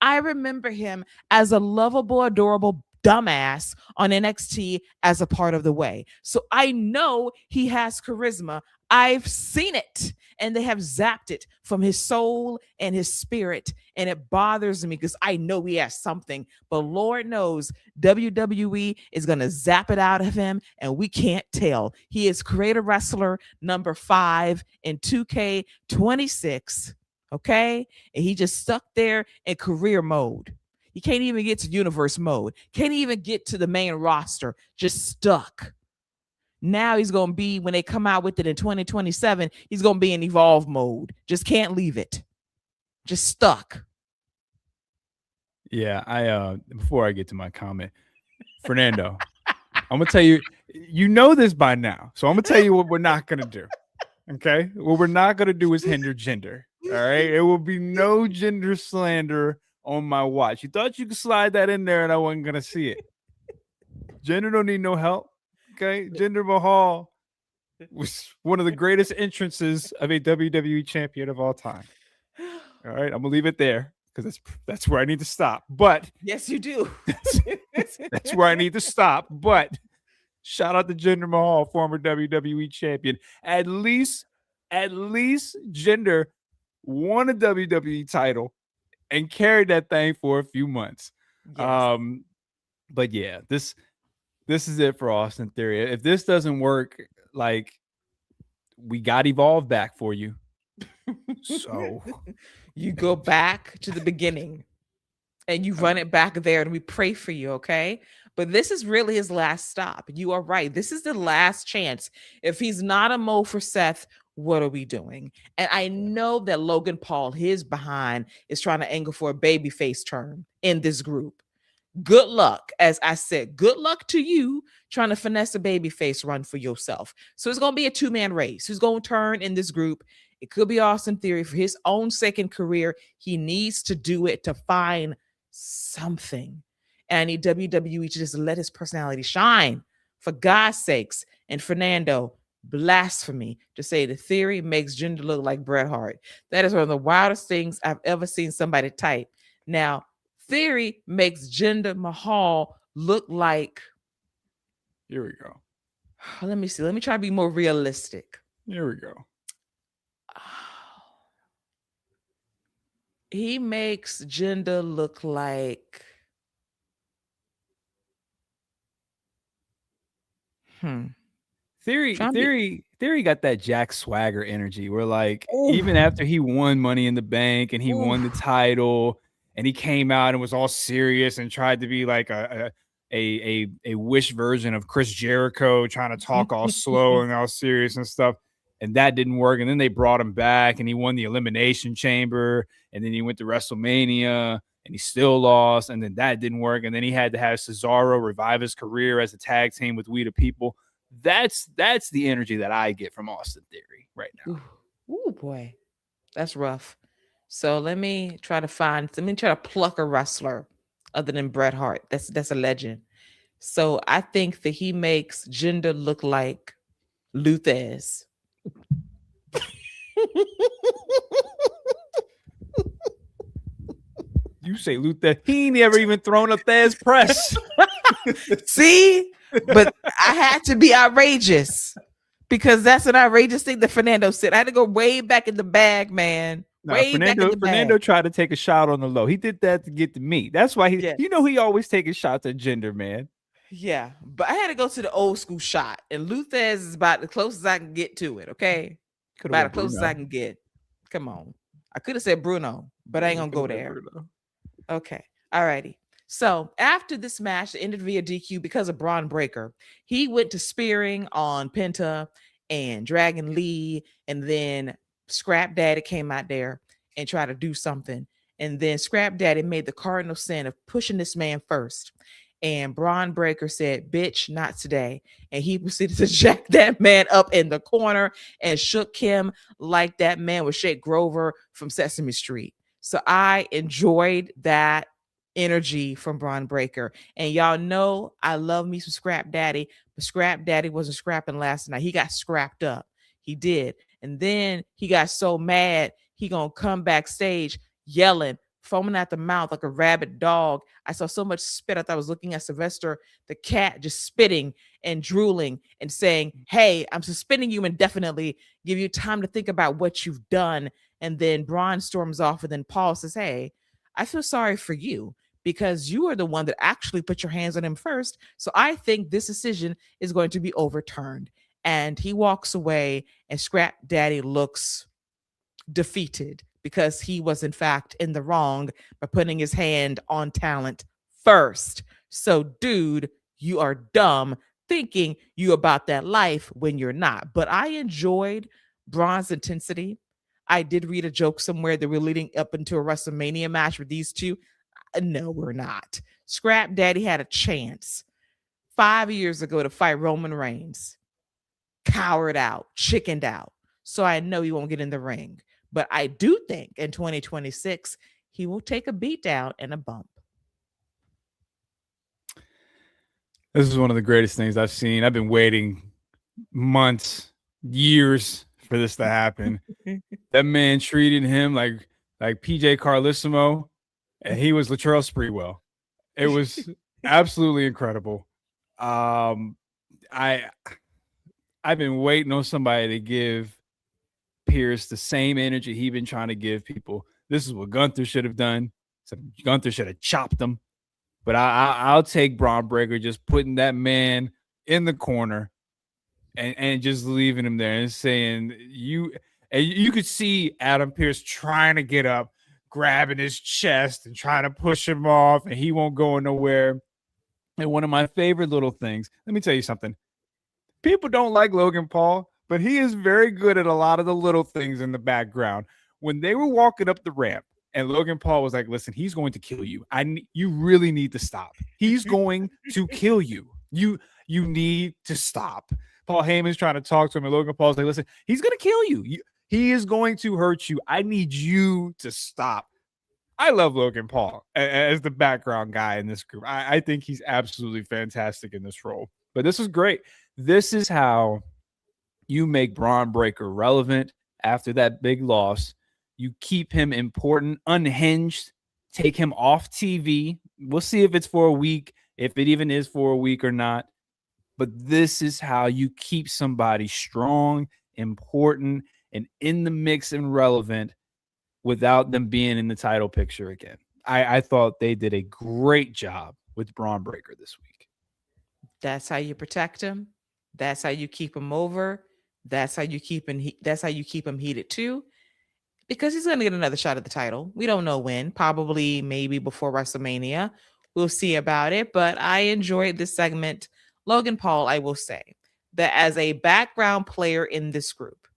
I remember him as a lovable, adorable dumbass on NXT as a part of the way. So I know he has charisma. I've seen it, and they have zapped it from his soul and his spirit, and it bothers me because I know he has something, but Lord knows WWE is going to zap it out of him, and we can't tell. He is creator wrestler number 5 in 2K26, okay? And he just stuck there in career mode. He can't even get to universe mode, can't even get to the main roster, just stuck. Now he's going to be, when they come out with it in 2027, he's going to be in evolve mode. Just can't leave it. Just stuck. Yeah, I before I get to my comment, Fernando, I'm going to tell you, you know this by now. So I'm going to tell you what we're not going to do. Okay? What we're not going to do is hinder gender. All right? It will be no gender slander on my watch. You thought you could slide that in there and I wasn't going to see it. Gender don't need no help. Okay, Jinder Mahal was one of the greatest entrances of a WWE champion of all time. All right, I'm gonna leave it there because that's where I need to stop. But yes, you do. that's where I need to stop. But shout out to Jinder Mahal, former WWE champion. At least Jinder won a WWE title and carried that thing for a few months. Yes. But yeah, this is it for Austin Theory. If this doesn't work, like, we got Evolve back for you. So you go back to the beginning and you run it back there, and we pray for you, okay? But this is really his last stop. You are right. This is the last chance. If he's not a Mo for Seth, what are we doing? And I know that Logan Paul, his behind, is trying to angle for a babyface turn in this group. Good luck. As I said, good luck to you trying to finesse a babyface run for yourself. So it's going to be a 2-man race. Who's going to turn in this group? It could be Austin Theory. For his own second career, he needs to do it to find something. And I need WWE to just let his personality shine, for God's sakes. And Fernando, blasphemy to say the Theory makes Jinder look like Bret Hart. That is one of the wildest things I've ever seen somebody type. Now, Theory makes Jinder Mahal look like. Here we go. Let me see. Let me try to be more realistic. Here we go. He makes Jinder look like. Theory got that Jack Swagger energy where, like, even after he won Money in the Bank and he won the title and he came out and was all serious and tried to be like a Wish version of Chris Jericho, trying to talk all slow and all serious and stuff. and that didn't work. And then they brought him back, and he won the Elimination Chamber, and then he went to WrestleMania, and he still lost, and then that didn't work. And then he had to have Cesaro revive his career as a tag team with We the People. That's the energy that I get from Austin Theory right now. Ooh, boy, that's rough. So let me try to pluck a wrestler other than Bret Hart. That's a legend. So I think that he makes Jinder look like Luthez. You say Luther, he ain't ever even thrown a Thesz press. See? But I had to be outrageous because that's an outrageous thing that Fernando said. I had to go way back in the bag, man. Fernando tried to take a shot on the low. He did that to get to me. That's why he always taking shots at Jinder, man. Yeah, but I had to go to the old school shot, and Luthez is about the closest I can get to it. Okay, about the closest I can get. Come on, I could have said Bruno, but I ain't gonna go there. Okay, alrighty. So after this match, it ended via DQ because of Braun Breaker. He went to spearing on Penta and Dragon Lee, and then Scrap Daddy came out there and tried to do something. And then Scrap Daddy made the cardinal sin of pushing this man first. And Braun Breaker said, "Bitch, not today." And he proceeded to jack that man up in the corner and shook him like that man was Shake Grover from Sesame Street. So I enjoyed that energy from Braun Breaker. And y'all know I love me some Scrap Daddy, but Scrap Daddy wasn't scrapping last night. He got scrapped up. He did. And then he got so mad, he gonna come backstage yelling, foaming at the mouth like a rabid dog. I saw so much spit. I thought I was looking at Sylvester the cat, just spitting and drooling and saying, "Hey, I'm suspending you indefinitely. Give you time to think about what you've done." And then Braun storms off, and then Paul says, "Hey, I feel sorry for you because you are the one that actually put your hands on him first. So I think this decision is going to be overturned." And he walks away, and Scrap Daddy looks defeated because he was in fact in the wrong by putting his hand on talent first. So, dude, you are dumb thinking you about that life when you're not. But I enjoyed Braun's intensity. I did read a joke somewhere that we're leading up into a WrestleMania match with these two. No, we're not. Scrap Daddy had a chance 5 years ago to fight Roman Reigns. Cowered out, chickened out. So I know he won't get in the ring. But I do think in 2026, he will take a beat down and a bump. This is one of the greatest things I've seen. I've been waiting months, years for this to happen. That man treated him like PJ Carlissimo, and he was Latrell Sprewell. It was absolutely incredible. I've been waiting on somebody to give Pierce the same energy he's been trying to give people. This is what Gunther should have done. So Gunther should have chopped him. But I'll take Braun Breaker just putting that man in the corner and just leaving him there and saying, you could see Adam Pierce trying to get up, grabbing his chest and trying to push him off, and he won't go nowhere. And one of my favorite little things, let me tell you something. People don't like Logan Paul, but he is very good at a lot of the little things in the background. When they were walking up the ramp and Logan Paul was like, "Listen, he's going to kill you. You really need to stop. He's going to kill you. You need to stop." Paul Heyman's trying to talk to him, and Logan Paul's like, "Listen, he's going to kill you. He is going to hurt you. I need you to stop." I love Logan Paul as the background guy in this group. I think he's absolutely fantastic in this role. But this is great. This is how you make Braun Breaker relevant after that big loss. You keep him important, unhinged, take him off TV. We'll see if it's for a week, if it even is for a week or not. But this is how you keep somebody strong, important, and in the mix and relevant without them being in the title picture again. I thought they did a great job with Braun Breaker this week. That's how you protect him. That's how you keep him over. That's how you keep him. That's how you keep him heated too, because he's going to get another shot at the title. We don't know when. Probably, maybe before WrestleMania. We'll see about it. But I enjoyed this segment. Logan Paul, I will say that as a background player in this group,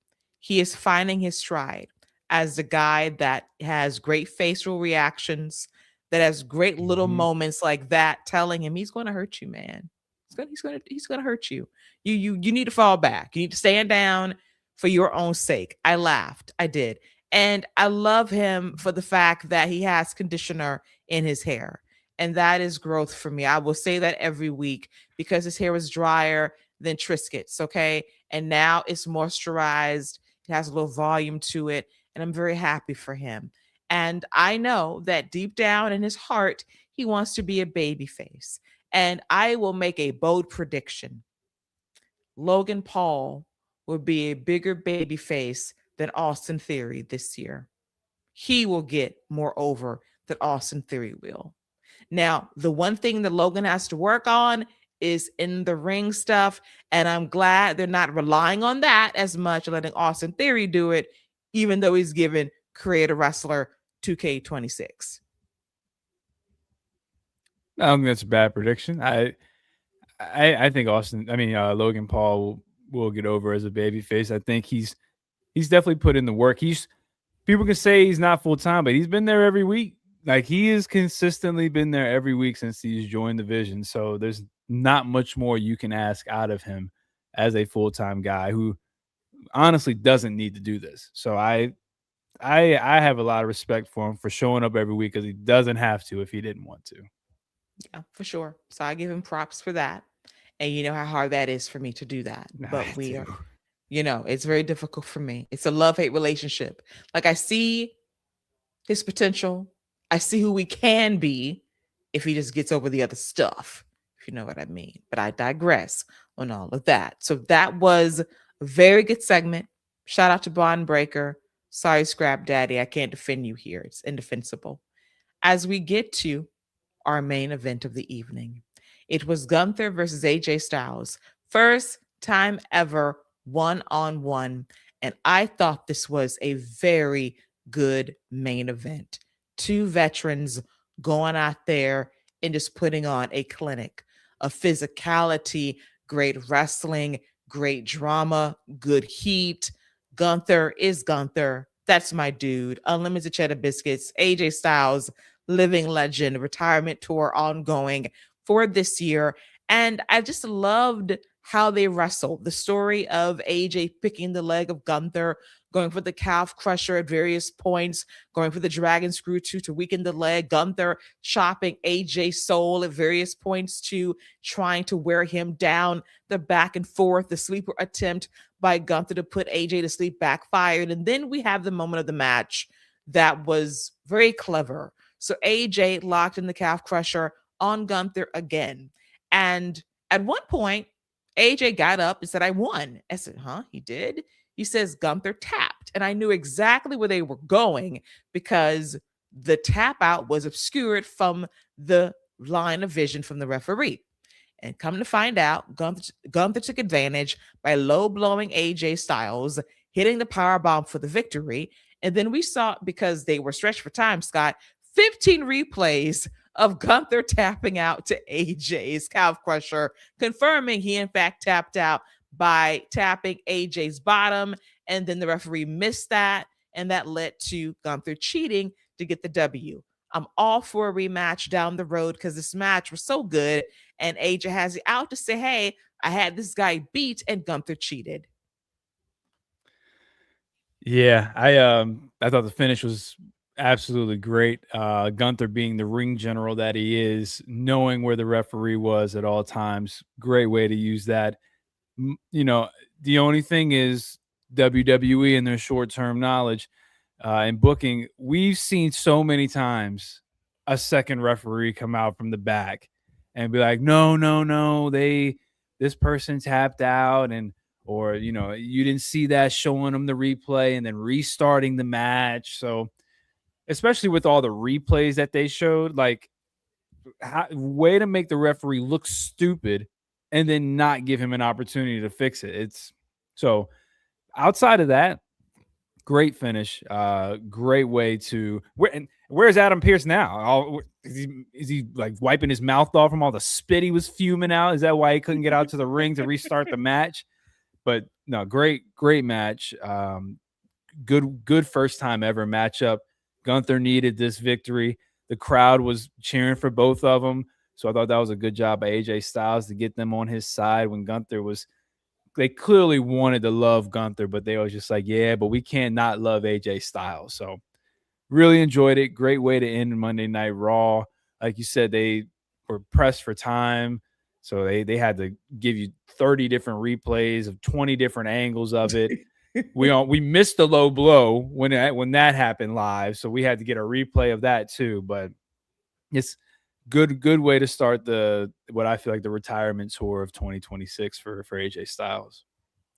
He is finding his stride as the guy that has great facial reactions, that has great little Mhm. moments like that, telling him he's going to hurt you, man. He's gonna hurt you. You need to fall back. You need to stand down for your own sake. I laughed. I did. And I love him for the fact that he has conditioner in his hair. And that is growth for me. I will say that every week because his hair was drier than Triscuit's. Okay. And now it's moisturized. It has a little volume to it. And I'm very happy for him. And I know that deep down in his heart, he wants to be a baby face. And I will make a bold prediction. Logan Paul will be a bigger baby face than Austin Theory this year. He will get more over than Austin Theory will. Now, the one thing that Logan has to work on is in the ring stuff. And I'm glad they're not relying on that as much, letting Austin Theory do it, even though he's given Creator Wrestler 2K26. I don't think that's a bad prediction. I think Logan Paul will get over as a babyface. I think he's definitely put in the work. People can say he's not full time, but he's been there every week. Like, he has consistently been there every week since he's joined the division. So there's not much more you can ask out of him as a full time guy who honestly doesn't need to do this. So I have a lot of respect for him for showing up every week because he doesn't have to if he didn't want to. Yeah, for sure. So I give him props for that. And you know how hard that is for me to do that. But we are, it's very difficult for me. It's a love-hate relationship. Like, I see his potential. I see who he can be if he just gets over the other stuff, if you know what I mean. But I digress on all of that. So that was a very good segment. Shout out to Bond Breaker. Sorry, Scrap Daddy. I can't defend you here. It's indefensible. As we get to our main event of the evening, it was Gunther versus AJ Styles. First time ever one-on-one. And I thought this was a very good main event. Two veterans going out there and just putting on a clinic of physicality, great wrestling, great drama, good heat. Gunther is Gunther. That's my dude. Unlimited cheddar biscuits. AJ Styles, living legend, retirement tour ongoing for this year. And I just loved how they wrestled. The story of AJ picking the leg of Gunther, going for the calf crusher at various points, going for the dragon screw to weaken the leg. Gunther chopping AJ's soul at various points to trying to wear him down. The back and forth, the sleeper attempt by Gunther to put AJ to sleep backfired. And then we have the moment of the match that was very clever. So AJ locked in the calf crusher on Gunther again. And at one point, AJ got up and said, I won. I said, huh? He did? He says Gunther tapped. And I knew exactly where they were going because the tap out was obscured from the line of vision from the referee. And come to find out, Gunther took advantage by low blowing AJ Styles, hitting the power bomb for the victory. And then we saw, because they were stretched for time, Scott, 15 replays of Gunther tapping out to AJ's calf crusher, confirming he in fact tapped out by tapping AJ's bottom. And then the referee missed that. And that led to Gunther cheating to get the W. I'm all for a rematch down the road because this match was so good. And AJ has it out to say, hey, I had this guy beat and Gunther cheated. Yeah, I thought the finish was absolutely great. Gunther being the ring general that he is, knowing where the referee was at all times, great way to use that. The only thing is WWE and their short-term knowledge and booking. We've seen so many times a second referee come out from the back and be like, no, this person tapped out or you didn't see that, showing them the replay and then restarting the match. So especially with all the replays that they showed, like, way to make the referee look stupid and then not give him an opportunity to fix it. It's so outside of that, great finish. Great way to where's Adam Pearce now? Is he like wiping his mouth off from all the spit he was fuming out? Is that why he couldn't get out to the ring to restart the match? But no, great match. Good first time ever matchup. Gunther needed this victory. The crowd was cheering for both of them. So I thought that was a good job by AJ Styles to get them on his side when Gunther was. They clearly wanted to love Gunther, but they was just like, yeah, but we can't not love AJ Styles. So really enjoyed it. Great way to end Monday Night Raw. Like you said, they were pressed for time. So they had to give you 30 different replays of 20 different angles of it. We missed the low blow when that happened live, so we had to get a replay of that too. But it's good way to start what I feel like the retirement tour of 2026 for AJ Styles.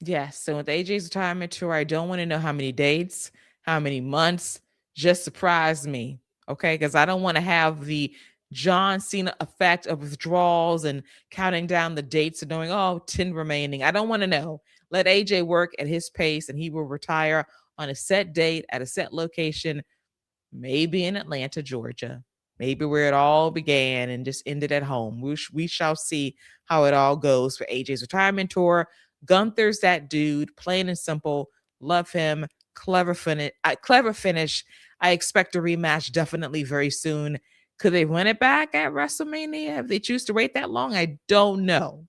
Yes. So with AJ's retirement tour, I don't want to know how many dates, how many months. Just surprise me. Okay. Because I don't want to have the John Cena effect of withdrawals and counting down the dates and knowing, 10 remaining. I don't want to know. Let AJ work at his pace and he will retire on a set date at a set location, maybe in Atlanta, Georgia, maybe where it all began and just ended at home. We shall see how it all goes for AJ's retirement tour. Gunther's that dude, plain and simple. Love him. Clever finish. I expect a rematch definitely very soon. Could they win it back at WrestleMania if they choose to wait that long? I don't know.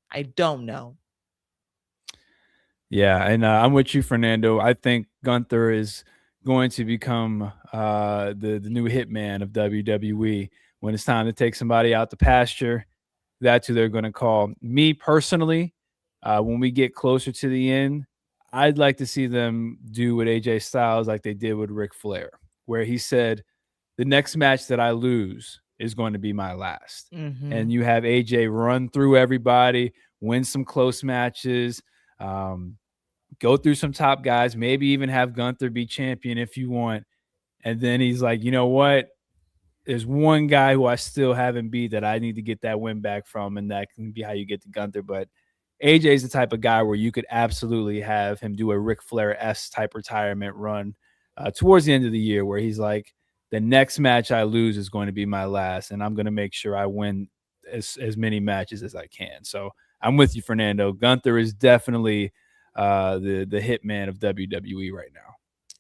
Yeah, and I'm with you, Fernando. I think Gunther is going to become the new hitman of WWE. When it's time to take somebody out the pasture, that's who they're going to call. Me personally, when we get closer to the end, I'd like to see them do with AJ Styles like they did with Ric Flair, where he said, the next match that I lose is going to be my last. Mm-hmm. And you have AJ run through everybody, win some close matches, go through some top guys, maybe even have Gunther be champion if you want. And then he's like, you know what? There's one guy who I still haven't beat that I need to get that win back from, and that can be how you get to Gunther. But AJ is the type of guy where you could absolutely have him do a Ric Flair-esque type retirement run towards the end of the year, where he's like, the next match I lose is going to be my last, and I'm going to make sure I win as many matches as I can. So I'm with you, Fernando. Gunther is definitely the hitman of WWE right now.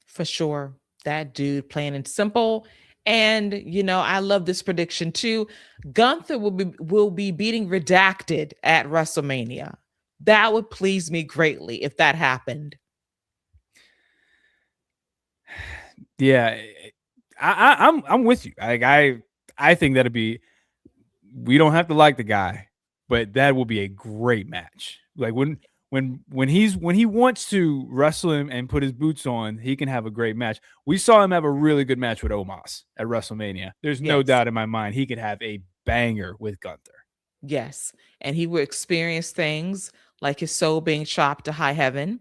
For sure. That dude, plain and simple. And I love this prediction too. Gunther will be beating Redacted at WrestleMania. That would please me greatly if that happened. Yeah, I'm with you. Like I think that'd be. We don't have to like the guy, but that will be a great match. Like when he wants to wrestle him and put his boots on, he can have a great match. We saw him have a really good match with Omos at WrestleMania. There's no doubt in my mind he could have a banger with Gunther. Yes, and he will experience things like his soul being chopped to high heaven,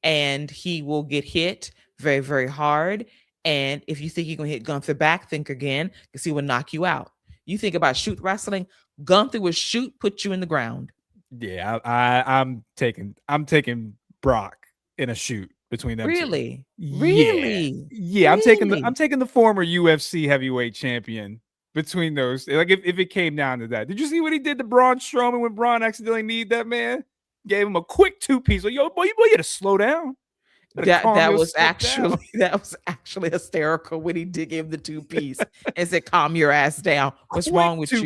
and he will get hit very, very hard. And if you think you're going to hit Gunther back, think again, because he will knock you out. You think about shoot wrestling, Gunther would shoot, put you in the ground. Yeah, I'm taking Brock in a shoot between them Really? two. Really? Yeah. I'm taking the former UFC heavyweight champion between those. Like if it came down to that. Did you see what he did to Braun Strowman when Braun accidentally kneed that man? Gave him a quick 2-piece. Like, yo, boy, you gotta slow down. That was actually hysterical when he did give the 2-piece and said, "Calm your ass down. What's wrong with you?"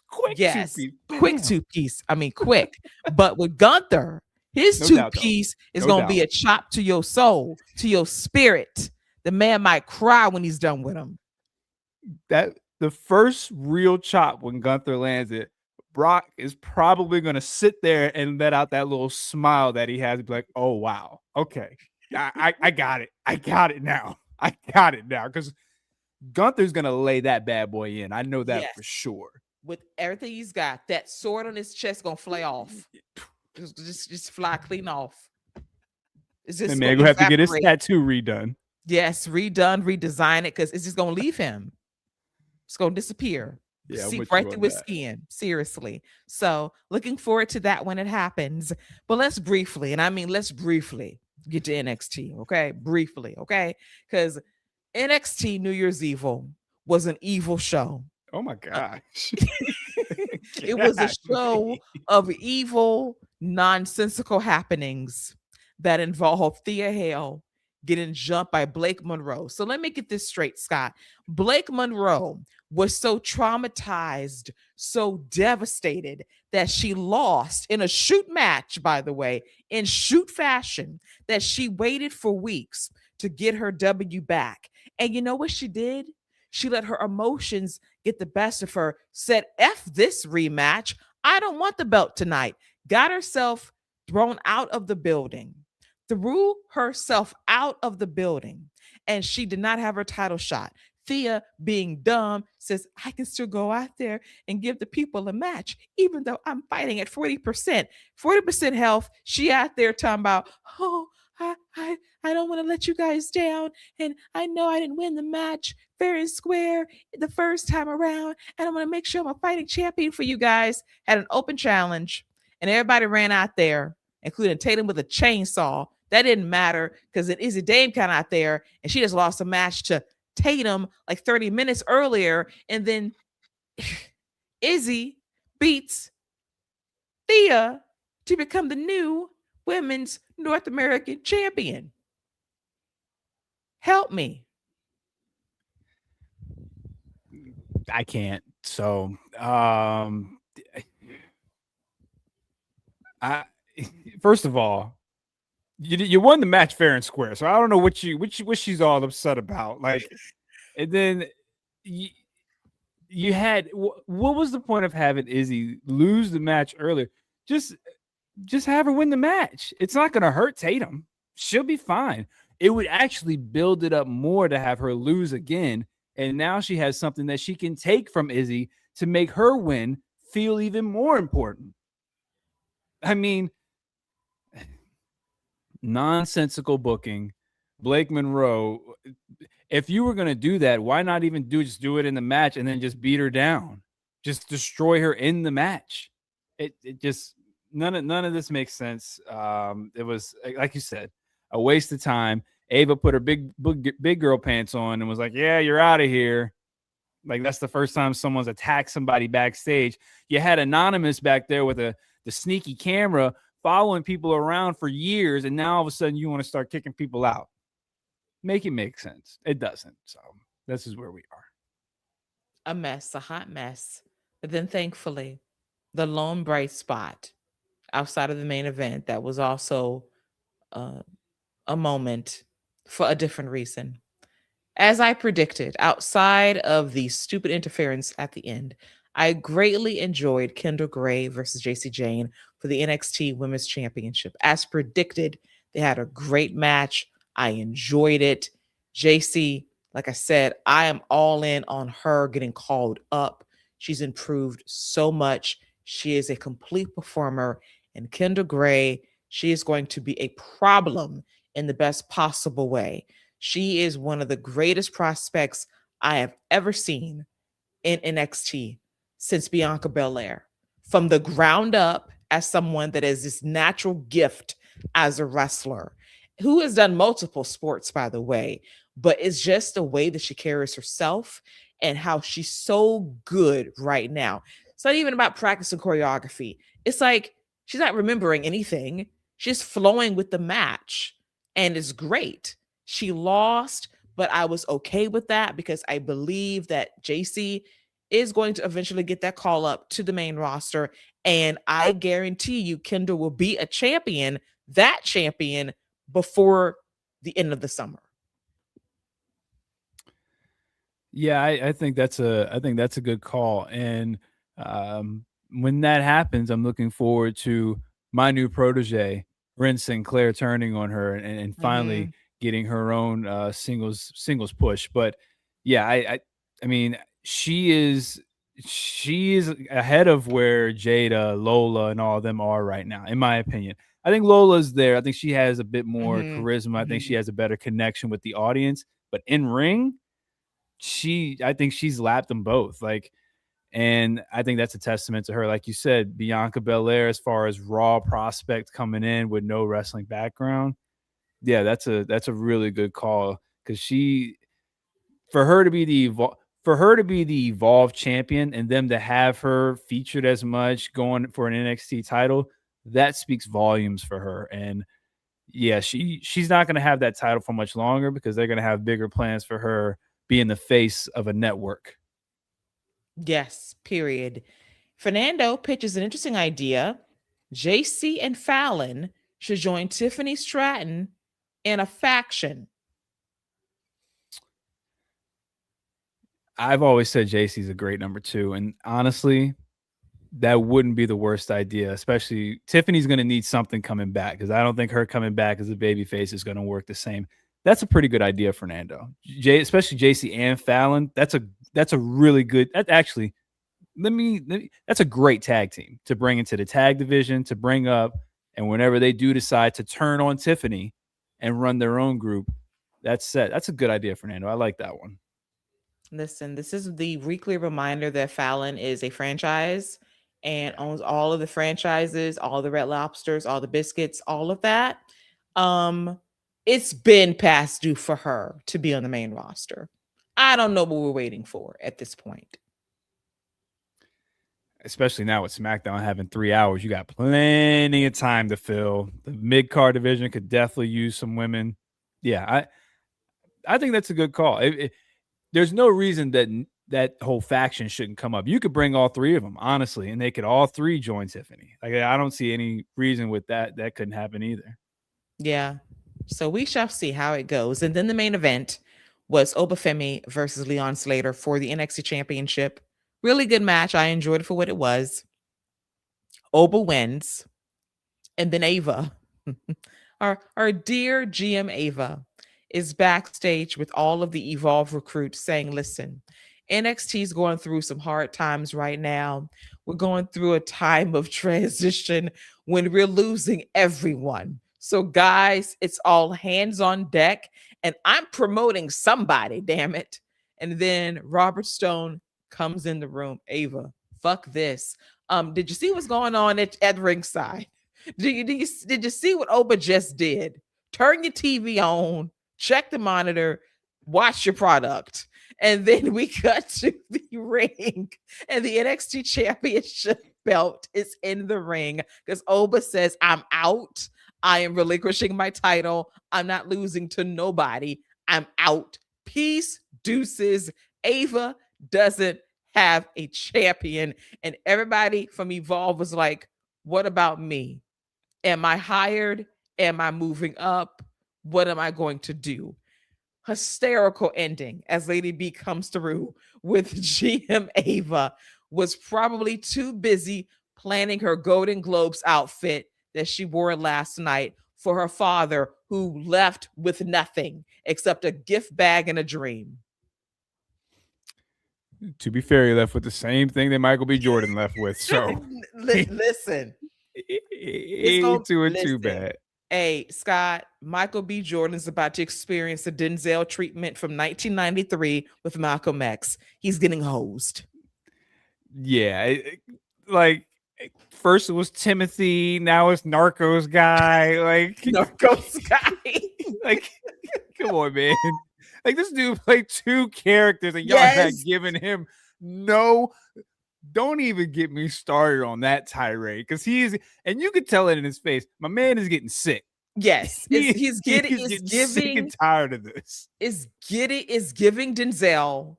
Quick 2-piece. Quick 2-piece. I mean, quick. But with Gunther, his 2-piece is going to be a chop to your soul, to your spirit. The man might cry when he's done with him. That the first real chop when Gunther lands it, Brock is probably going to sit there and let out that little smile that he has. Be like, "Oh wow, okay." I got it. I got it now. Because Gunther's going to lay that bad boy in. I know that for sure. With everything he's got, that sword on his chest going to fly off. Just fly clean off. It's just man, going to have to get his tattoo redone. Yes, redesign it, because it's just going to leave him. It's going to disappear. Yeah, see right through his skin. Seriously. So looking forward to that when it happens. But let's briefly get to NXT, okay? Briefly, okay? Because NXT New Year's Evil was an evil show. Oh my gosh. It was a show of evil, nonsensical happenings. that involved Thea Hale getting jumped by Blake Monroe. So let me get this straight, Scott. Blake Monroe was so traumatized, so devastated that she lost in a shoot match, by the way, in shoot fashion, that she waited for weeks to get her W back. And you know what she did? She let her emotions get the best of her, said, F this rematch. I don't want the belt tonight. Got herself thrown out of the building, threw herself out of the building, and she did not have her title shot. Thea, being dumb, says, I can still go out there and give the people a match, even though I'm fighting at 40%. 40% health. She out there talking about, oh, I don't want to let you guys down. And I know I didn't win the match fair and square the first time around. And I want to make sure I'm a fighting champion for you guys. Had an open challenge, and everybody ran out there, including Tatum with a chainsaw. That didn't matter because it Izzy Dame kind of out there, and she just lost a match to Tatum like 30 minutes earlier. And then Izzy beats Thea to become the new women's North American champion. Help me. I can't. So, I first of all, you won the match fair and square. So I don't know what she's all upset about. Like, and then you had, what was the point of having Izzy lose the match earlier? Just have her win the match. It's not going to hurt Tatum. She'll be fine. It would actually build it up more to have her lose again. And now she has something that she can take from Izzy to make her win feel even more important. I mean, nonsensical booking. Blake Monroe, if you were going to do that, why not even just do it in the match and then just beat her down? Just destroy her in the match. It just, none of this makes sense. It was, like you said, a waste of time. Ava put her big girl pants on and was like, yeah, you're out of here. Like, that's the first time someone's attacked somebody backstage. You had Anonymous back there with the sneaky camera following people around for years, and now all of a sudden you want to start kicking people out. Make it make sense. It doesn't. So this is where we are. A mess, a hot mess. But then thankfully, the lone bright spot outside of the main event that was also a moment for a different reason. As I predicted, outside of the stupid interference at the end, I greatly enjoyed Kendall Gray versus JC Jane for the NXT Women's Championship. As predicted, they had a great match. I enjoyed it. JC, like I said, I am all in on her getting called up. She's improved so much. She is a complete performer. And Kendall Gray, she is going to be a problem in the best possible way. She is one of the greatest prospects I have ever seen in NXT since Bianca Belair. From the ground up, as someone that has this natural gift as a wrestler, who has done multiple sports, by the way, but it's just the way that she carries herself and how she's so good right now. It's not even about practicing choreography. It's like she's not remembering anything. She's flowing with the match, and it's great. She lost, but I was okay with that because I believe that JC is going to eventually get that call up to the main roster. And I guarantee you, Kendall will be a champion, that champion, before the end of the summer. Yeah, I think that's a good call. And when that happens, I'm looking forward to my new protege, Ren Sinclair, turning on her and finally getting her own singles push. But yeah, I mean, she is ahead of where Jada, Lola, and all of them are right now, in my opinion. I think Lola's there. I think she has a bit more charisma. I think she has a better connection with the audience. But in ring, I think she's lapped them both. Like, and I think that's a testament to her. Like you said, Bianca Belair, as far as raw prospect coming in with no wrestling background. Yeah, that's a really good call, because for her to be the Evolve champion and them to have her featured as much going for an NXT title, that speaks volumes for her. And yeah, she's not going to have that title for much longer because they're going to have bigger plans for her being the face of a network. Yes, period. Fernando pitches an interesting idea. JC and Fallon should join Tiffany Stratton in a faction. I've always said JC's a great number 2, and honestly, that wouldn't be the worst idea. Especially Tiffany's going to need something coming back because I don't think her coming back as a babyface is going to work the same. That's a pretty good idea, Fernando. Especially JC and Fallon. That's a really good. That actually, that's a great tag team to bring into the tag division to bring up, and whenever they do decide to turn on Tiffany and run their own group, that's set. That's a good idea, Fernando. I like that one. Listen, this is the weekly reminder that Fallon is a franchise and owns all of the franchises, all the Red Lobsters, all the biscuits, all of that. It's been past due for her to be on the main roster. I don't know what we're waiting for at this point. Especially now with SmackDown having 3 hours, you got plenty of time to fill. The mid-card division could definitely use some women. Yeah, I think that's a good call. There's no reason that whole faction shouldn't come up. You could bring all 3 of them, honestly, and they could all 3 join Tiffany. Like, I don't see any reason with that couldn't happen either. Yeah. So we shall see how it goes. And then the main event was Obafemi versus Leon Slater for the NXT Championship. Really good match. I enjoyed it for what it was. Oba wins. And then Ava, our dear GM Ava, is backstage with all of the Evolve recruits saying, listen, NXT is going through some hard times right now. We're going through a time of transition when we're losing everyone. So guys, it's all hands on deck, and I'm promoting somebody, damn it. And then Robert Stone comes in the room. Ava, fuck this. Did you see what's going on at ringside? Did you see what Oba just did? Turn your TV on, check the monitor, watch your product. And then we cut to the ring, and the NXT Championship belt is in the ring because Oba says, I'm out. I am relinquishing my title. I'm not losing to nobody. I'm out. Peace, deuces. Ava doesn't have a champion. And everybody from Evolve was like, what about me? Am I hired? Am I moving up? What am I going to do? Hysterical ending as Lady B comes through with GM Ava was probably too busy planning her Golden Globes outfit that she wore last night for her father, who left with nothing except a gift bag and a dream. To be fair, he left with the same thing that Michael B. Jordan left with. So listen, ain't doing too bad. Hey, Scott, Michael B. Jordan's about to experience the Denzel treatment from 1993 with Malcolm X. He's getting hosed. Yeah, like first it was Timothy, now it's Narcos guy. Like Narcos guy. Like, come on, man. Like, this dude played 2 characters and y'all had given him no. Don't even get me started on that tirade because and you could tell it in his face. My man is getting sick. Yes, he's getting sick and tired of this. Is giving Denzel,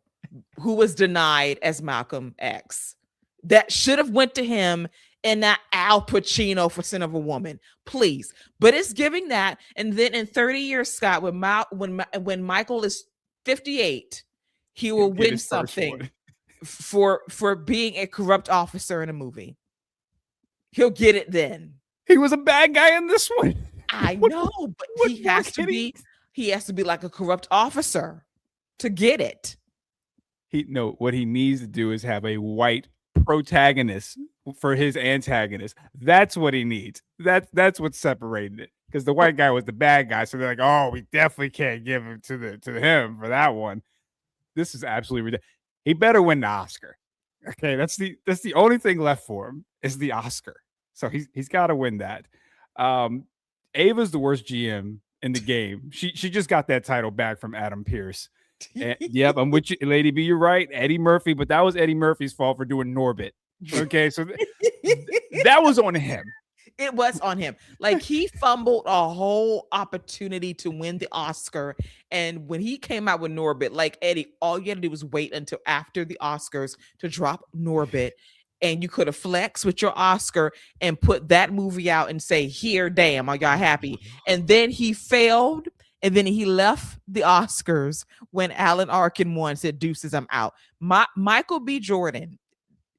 who was denied as Malcolm X, that should have went to him, and not Al Pacino for Sin of a Woman, please. But it's giving that, and then in 30 years, Scott, when Michael is 58, he will win something for being a corrupt officer in a movie. He'll get it then. He was a bad guy in this one. I know, but he has to be like a corrupt officer to get it. What he needs to do is have a white protagonist for his antagonist. That's what he needs. That's what's separating it. Because the white guy was the bad guy, so they're like, "Oh, we definitely can't give him to him for that one." This is absolutely ridiculous. He better win the Oscar. Okay, that's the only thing left for him is the Oscar. So he's got to win that. Ava's the worst GM in the game. She just got that title back from Adam Pearce. Yep, I'm with you, Lady B. You're right, Eddie Murphy, but that was Eddie Murphy's fault for doing Norbit. Okay, so that was on him. It was on him. Like he fumbled a whole opportunity to win the Oscar. And when he came out with Norbit, like Eddie, all you had to do was wait until after the Oscars to drop Norbit. And you could have flexed with your Oscar and put that movie out and say, here, damn, are y'all happy? And then he failed. And then he left the Oscars when Alan Arkin won, said, deuces, I'm out. Michael B. Jordan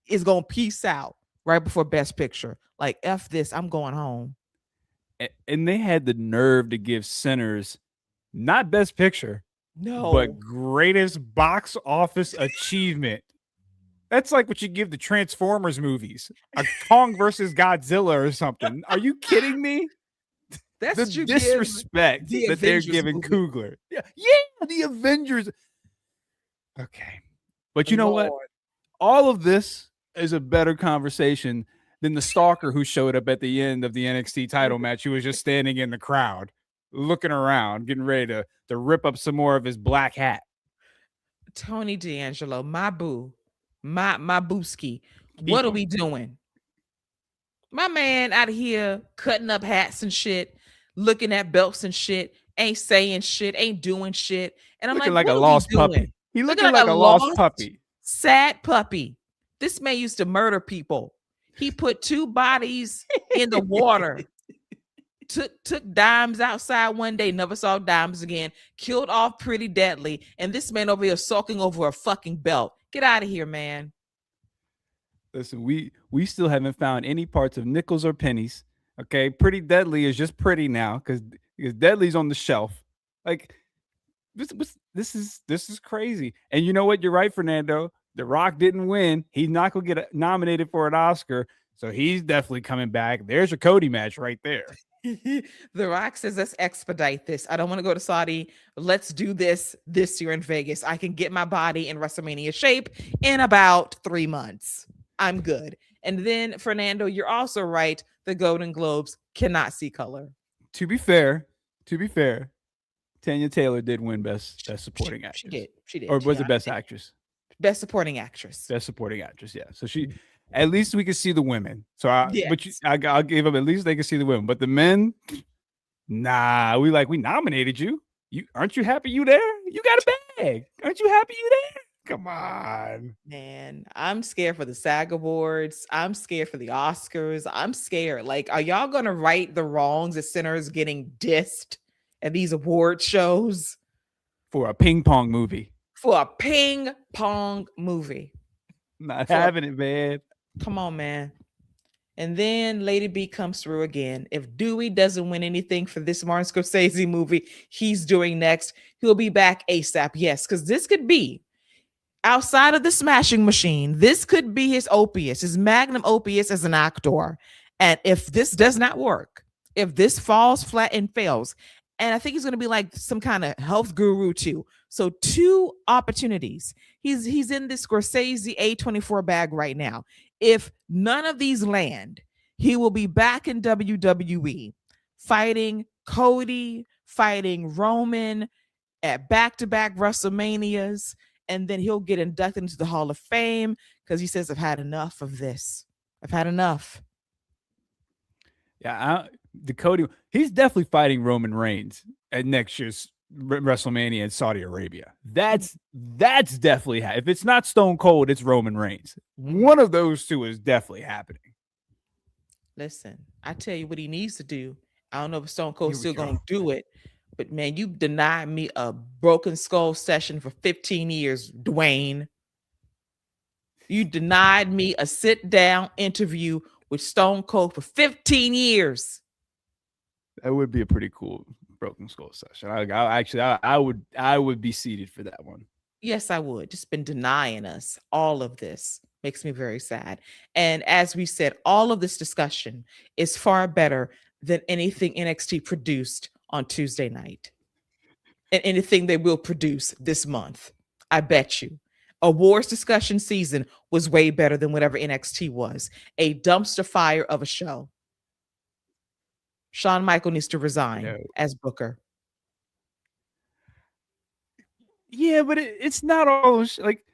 is going to peace out right before Best Picture. Like, F this, I'm going home. And they had the nerve to give Sinners not Best Picture, No. but greatest box office achievement. That's like what you give the Transformers movies, a Kong versus Godzilla or something. Are you kidding me? That's the what you disrespect the that Avengers they're giving movie. Coogler. Yeah, the Avengers. Okay. But you know what? All of this is a better conversation than the stalker who showed up at the end of the NXT title match, who was just standing in the crowd, looking around, getting ready to rip up some more of his black hat. Tony D'Angelo, my boo, my booski. What are we doing? My man out here cutting up hats and shit, looking at belts and shit, ain't saying shit, ain't doing shit. And I'm looking like a what lost are we doing? puppy. He looking like a lost puppy. Sad puppy. This man used to murder people. He put 2 bodies in the water. Took dimes outside one day, never saw dimes again, killed off Pretty Deadly, and this man over here sulking over a fucking belt. Get out of here, man. Listen, we still haven't found any parts of nickels or pennies. Okay, Pretty Deadly is just pretty now because Deadly's on the shelf. Like this is crazy. And you know what? You're right, Fernando. The Rock didn't win. He's not gonna get nominated for an Oscar, so he's definitely coming back. There's your Cody match right there. The Rock says, let's expedite this. I don't want to go to Saudi. Let's do this year in Vegas. I can get my body in WrestleMania shape in about 3 months. I'm good. And then, Fernando, you're also right. The Golden Globes cannot see color. To be fair, Tanya Taylor did win Best Supporting Actress. She did. Or was it Best Actress? Best Supporting Actress. Best Supporting Actress, yeah. So at least we can see the women. So I'll give them, at least they can see the women. But the men, nah, we nominated you. Aren't you happy you there? You got a bag. Aren't you happy you there? Come on. Man, I'm scared for the SAG Awards. I'm scared for the Oscars. I'm scared. Like, are y'all going to right the wrongs of sinners getting dissed at these award shows? For a ping pong movie. Not having it, man. Come on, man. And then Lady B comes through again. If Dewey doesn't win anything for this Martin Scorsese movie he's doing next, he'll be back ASAP. Yes, because this could be, outside of the Smashing Machine, this could be his opus, his magnum opus as an actor. And if this does not work, if this falls flat and fails, and I think he's going to be like some kind of health guru too. So 2 opportunities. He's in this Scorsese A24 bag right now. If none of these land, he will be back in WWE fighting Cody, fighting Roman at back-to-back WrestleManias. And then he'll get inducted into the Hall of Fame because he says, I've had enough of this. I've had enough. Yeah, the Cody, he's definitely fighting Roman Reigns at next year's WrestleMania in Saudi Arabia. That's definitely if it's not Stone Cold, it's Roman Reigns. One of those 2 is definitely happening. Listen, I tell you what he needs to do. I don't know if Stone Cold's still going to do it, but man, you denied me a Broken Skull session for 15 years, Dwayne. You denied me a sit-down interview with Stone Cold for 15 years. That would be a pretty cool Broken Skull session. I would be seated for that one. Yes, I would. Just been denying us all of this. Makes me very sad. And as we said, all of this discussion is far better than anything NXT produced on Tuesday night and anything they will produce this month. I bet you. Awards discussion season was way better than whatever NXT was. A dumpster fire of a show. Shawn Michaels needs to resign as Booker. Yeah, but it's not all like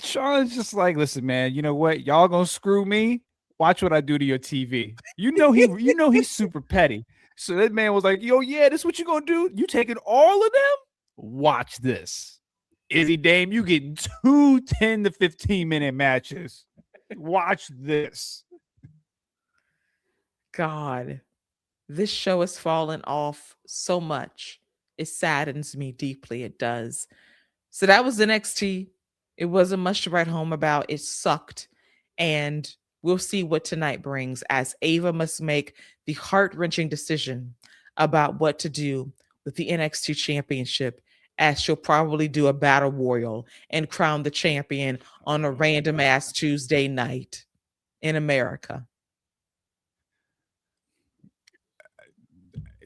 Shawn's just like, listen, man, you know what? Y'all gonna screw me. watch what I do to your TV. He's super petty. So that man was like, yo, yeah, this is what you gonna do? You taking all of them? Watch this. Izzy Dame, you get 10 to 15-minute matches. Watch this. God, this show has fallen off so much. It saddens me deeply. It does. So that was NXT. It wasn't much to write home about. It sucked. And we'll see what tonight brings as Ava must make the heart wrenching decision about what to do with the NXT championship, as she'll probably do a battle royal and crown the champion on a random ass Tuesday night in America.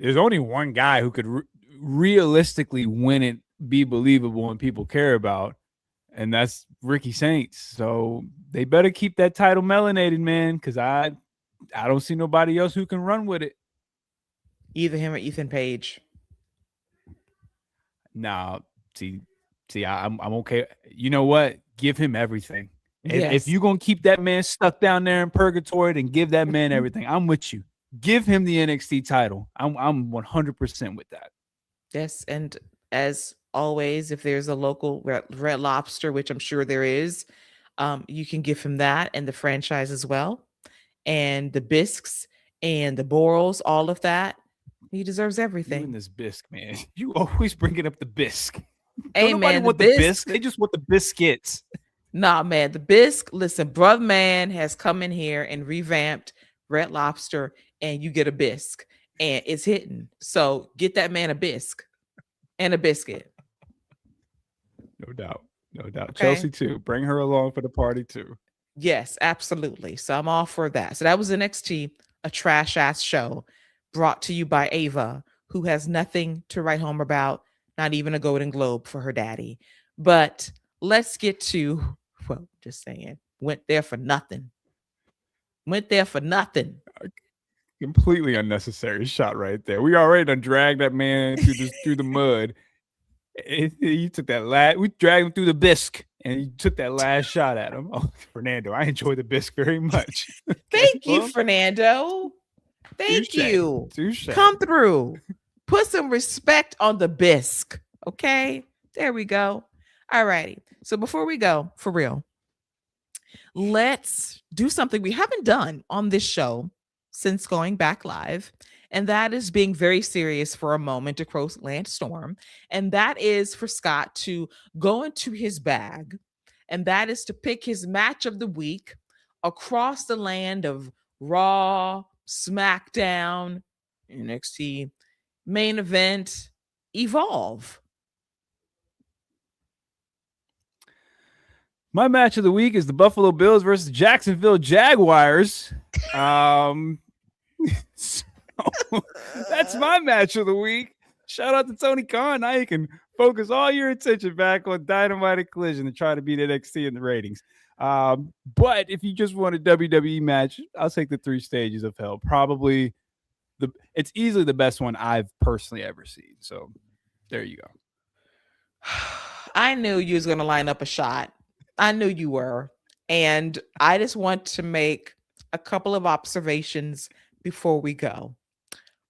There's only one guy who could realistically win it, be believable, and people care about, and that's Ricky Saints. So they better keep that title melanated, man, because I don't see nobody else who can run with it. Either him or Ethan Page. Nah, see, I'm okay. You know what? Give him everything. Yes. If you're gonna keep that man stuck down there in purgatory, then give that man everything. I'm with you. Give him the NXT title. I'm 100% with that. Yes, and as always, if there's a local Red Lobster, which I'm sure there is, you can give him that and the franchise as well, and the bisques and the Borals, all of that. He deserves everything. You and this bisque, man. You always bringing up the bisque. Hey, nobody man, want the bisque. They just want the biscuits. Nah, man, the bisque. Listen, Bruv Man has come in here and revamped Red Lobster, and you get a bisque, and it's hitting. So get that man a bisque and a biscuit. No doubt. Okay. Chelsea too. Bring her along for the party too. Yes, absolutely. So I'm all for that. So that was NXT, a trash ass show brought to you by Ava, who has nothing to write home about, not even a Golden Globe for her daddy. But let's get to, well, just saying, went there for nothing. Completely unnecessary shot right there. We already done dragged that man through the mud. You took that we dragged him through the bisque, and you took that last shot at him. Oh, Fernando, I enjoy the bisque very much. Thank you, Fernando. Thank you. Touché. Come through. Put some respect on the bisque. Okay. There we go. All righty. So before we go, for real, let's do something we haven't done on this show since going back live. And that is being very serious for a moment, to quote Lance Storm. And that is for Scott to go into his bag. And that is to pick his match of the week across the land of Raw, SmackDown, NXT, main event, Evolve. My match of the week is the Buffalo Bills versus Jacksonville Jaguars. So that's my match of the week. Shout out to Tony Khan. Now you can focus all your attention back on Dynamite and Collision and try to beat NXT in the ratings. But if you just want a WWE match, I'll take the 3 stages of hell. Probably it's easily the best one I've personally ever seen. So there you go. I knew you was going to line up a shot. I knew you were. And I just want to make a couple of observations before we go.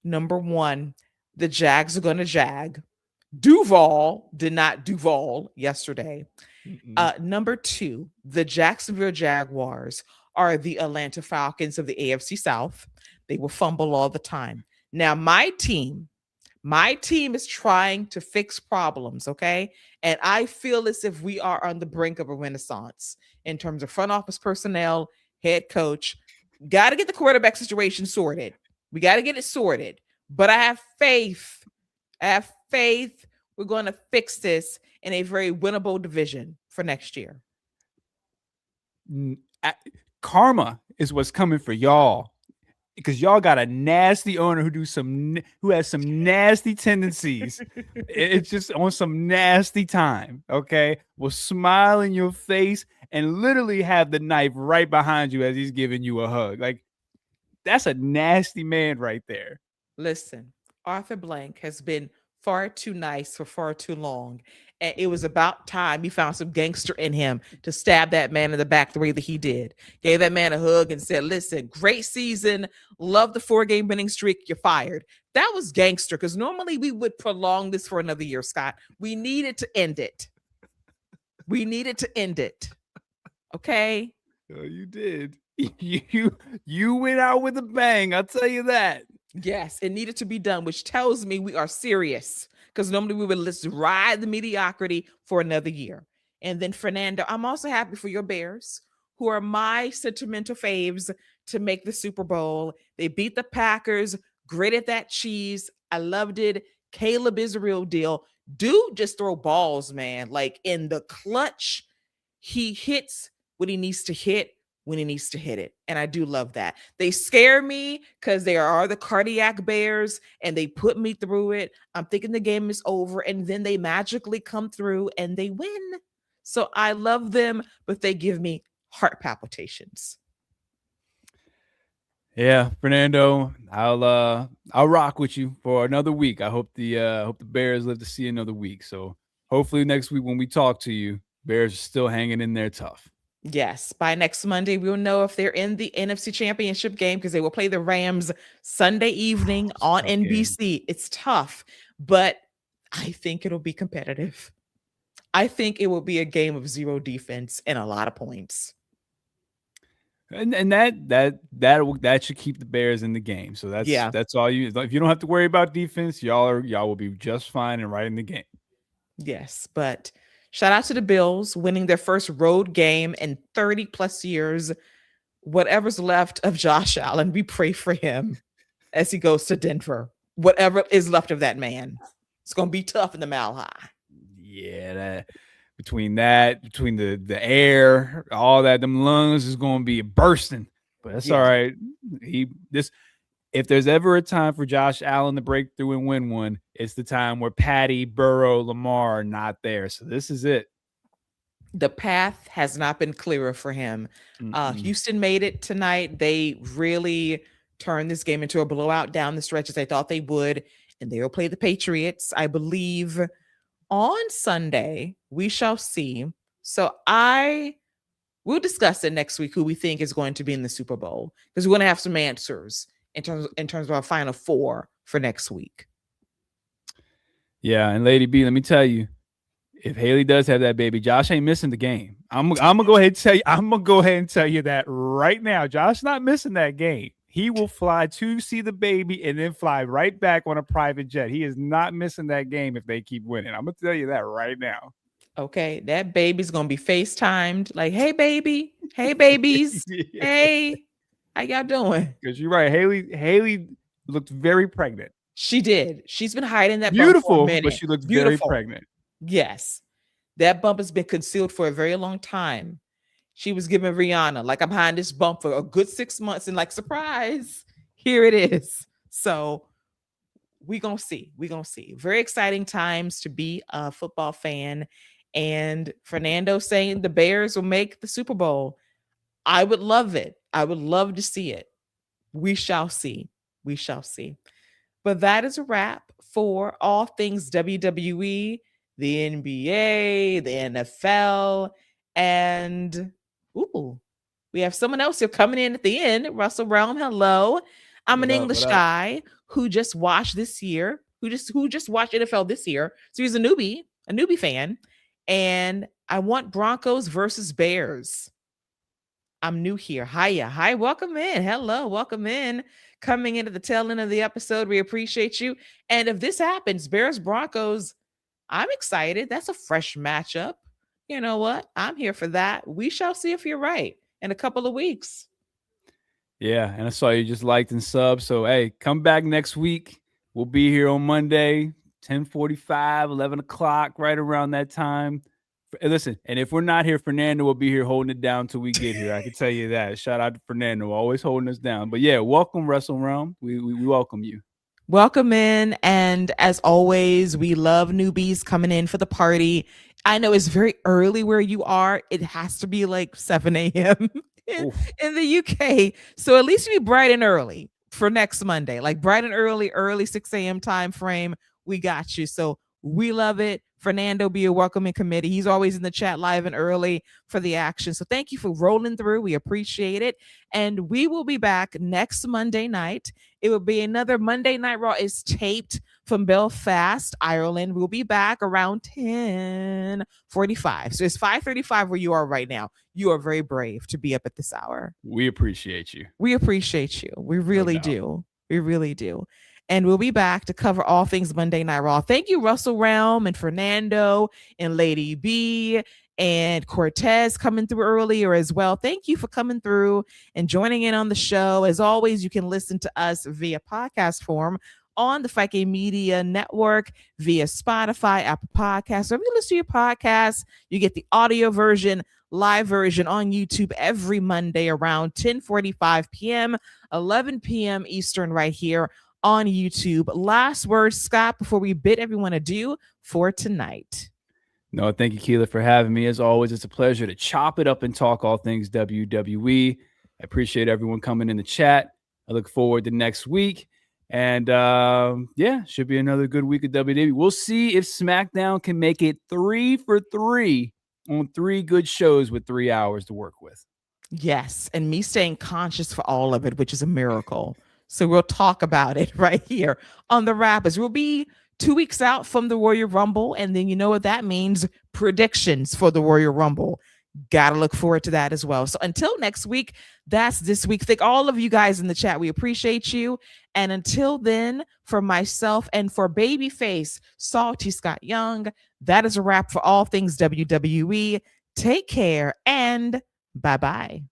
Number one, the Jags are going to jag. Duval did not Duval yesterday. Number two, the Jacksonville Jaguars are the Atlanta Falcons of the AFC South. They will fumble all the time. Now, my team is trying to fix problems, okay? And I feel as if we are on the brink of a renaissance in terms of front office personnel, head coach. Got to get the quarterback situation sorted. We got to get it sorted. But I have faith. We're going to fix this in a very winnable division for next year. Karma is what's coming for y'all, because y'all got a nasty owner who has some nasty tendencies. It's just on some nasty time. Okay, will smile in your face and literally have the knife right behind you as he's giving you a hug. Like, that's a nasty man right there. Listen, Arthur Blank has been far too nice for far too long. And it was about time he found some gangster in him to stab that man in the back the way that he did. Gave that man a hug and said, listen, great season. Love the 4-game winning streak. You're fired. That was gangster, because normally we would prolong this for another year, Scott. We needed to end it. We needed to end it. Okay? Oh, you did. You went out with a bang. I'll tell you that. Yes, it needed to be done, which tells me we are serious, because normally we would just ride the mediocrity for another year. And then Fernando, I'm also happy for your Bears, who are my sentimental faves to make the Super Bowl. They beat the Packers, gritted that cheese. I loved it. Caleb is a real deal. Dude just throw balls, man. Like in the clutch, he hits what he needs to hit when he needs to hit it. And I do love that. They scare me because they are the cardiac bears and they put me through it. I'm thinking the game is over, and then they magically come through and they win. So I love them, but they give me heart palpitations. Yeah, Fernando, I'll rock with you for another week. I hope the Bears live to see another week. So hopefully next week when we talk to you, Bears are still hanging in there tough. Yes, by next Monday, we'll know if they're in the NFC Championship game, because they will play the Rams Sunday evening on NBC. It's tough, but I think it'll be competitive. I think it will be a game of zero defense and a lot of points. And that should keep the Bears in the game. So that's all you. If you don't have to worry about defense, y'all will be just fine and right in the game. Yes, but shout out to the Bills winning their first road game in 30 plus years. Whatever's left of Josh Allen, we pray for him as he goes to Denver. Whatever is left of that man, it's gonna be tough in the Mile High. Yeah, between the air, all that, them lungs is going to be bursting. But that's all right. If there's ever a time for Josh Allen to break through and win one, it's the time where Patty, Burrow, Lamar are not there. So this is it. The path has not been clearer for him. Houston made it tonight. They really turned this game into a blowout down the stretch as they thought they would, and they will play the Patriots, I believe, on Sunday. We shall see. So we'll discuss it next week, who we think is going to be in the Super Bowl, because we're going to have some answers in terms of our final four for next week. Yeah, and Lady B, let me tell you, if Haley does have that baby, Josh ain't missing the game. I'm gonna go ahead and tell you. I'm gonna go ahead and tell you that right now. Josh not missing that game. He will fly to see the baby and then fly right back on a private jet. He is not missing that game if they keep winning. I'm gonna tell you that right now. Okay, that baby's gonna be FaceTimed like, "Hey, baby. Hey, babies. Yeah. Hey, how y'all doing?" Because you're right. Haley looked very pregnant. She did. She's been hiding that beautiful, bump for a minute. But she looked very pregnant. Yes, that bump has been concealed for a very long time. She was giving Rihanna, like, I'm behind this bump for a good 6 months, and like, surprise, here it is. So we're gonna see. Very exciting times to be a football fan. And Fernando saying the Bears will make the Super Bowl. I would love it. I would love to see it. We shall see. But that is a wrap for all things WWE, the NBA, the NFL, and we have someone else here coming in at the end. Russell Realm, hello. I'm an English guy who just watched this year, who just watched NFL this year. So he's a newbie fan. And I want Broncos versus Bears. I'm new here. Hi, welcome in. Hello, welcome in. Coming into the tail end of the episode, we appreciate you. And if this happens, Bears Broncos, I'm excited. That's a fresh matchup. You know what? I'm here for that. We shall see if you're right in a couple of weeks. Yeah, and I saw you just liked and subbed. So, hey, come back next week. We'll be here on Monday, 10:45, 11 o'clock, right around that time. Listen, and if we're not here, Fernando will be here holding it down till we get here. I can tell you that. Shout out to Fernando, always holding us down. But yeah, welcome, Wrestle Realm. We welcome you. Welcome in. And as always, we love newbies coming in for the party. I know it's very early where you are. It has to be like 7 a.m. in the UK. So at least be bright and early for next Monday, like bright and early 6 a.m. time frame. We got you. So We love it. Fernando, be a welcoming committee. He's always in the chat live and early for the action. So thank you for rolling through. We appreciate it. And we will be back next Monday night. It will be another Monday Night Raw is taped from Belfast, Ireland. We'll be back around 10:45. So it's 5:35 where you are right now. You are very brave to be up at this hour. We appreciate you. We appreciate you. We really do. We really do. And we'll be back to cover all things Monday Night Raw. Thank you, Russell Realm and Fernando and Lady B and Cortez coming through earlier as well. Thank you for coming through and joining in on the show. As always, you can listen to us via podcast form on the Fight Game Media Network, via Spotify, Apple Podcasts. So if you listen to your podcast, you get the audio version, live version on YouTube every Monday around 10:45 p.m., 11 p.m. Eastern right here on YouTube. Last words, Scott, before we bid everyone adieu for tonight. No, thank you, Keila, for having me. As always, it's a pleasure to chop it up and talk all things WWE. I appreciate everyone coming in the chat. I look forward to next week. And should be another good week of WWE. We'll see if SmackDown can make it 3 for 3 on 3 good shows with 3 hours to work with. Yes, and me staying conscious for all of it, which is a miracle. So we'll talk about it right here on the Rappers. We'll be 2 weeks out from the Royal Rumble, and then you know what that means, predictions for the Royal Rumble. Gotta look forward to that as well. So until next week, that's this week. Thank all of you guys in the chat. We appreciate you. And until then, for myself and for Babyface, Salty Scott Young, that is a wrap for all things WWE. Take care and bye-bye.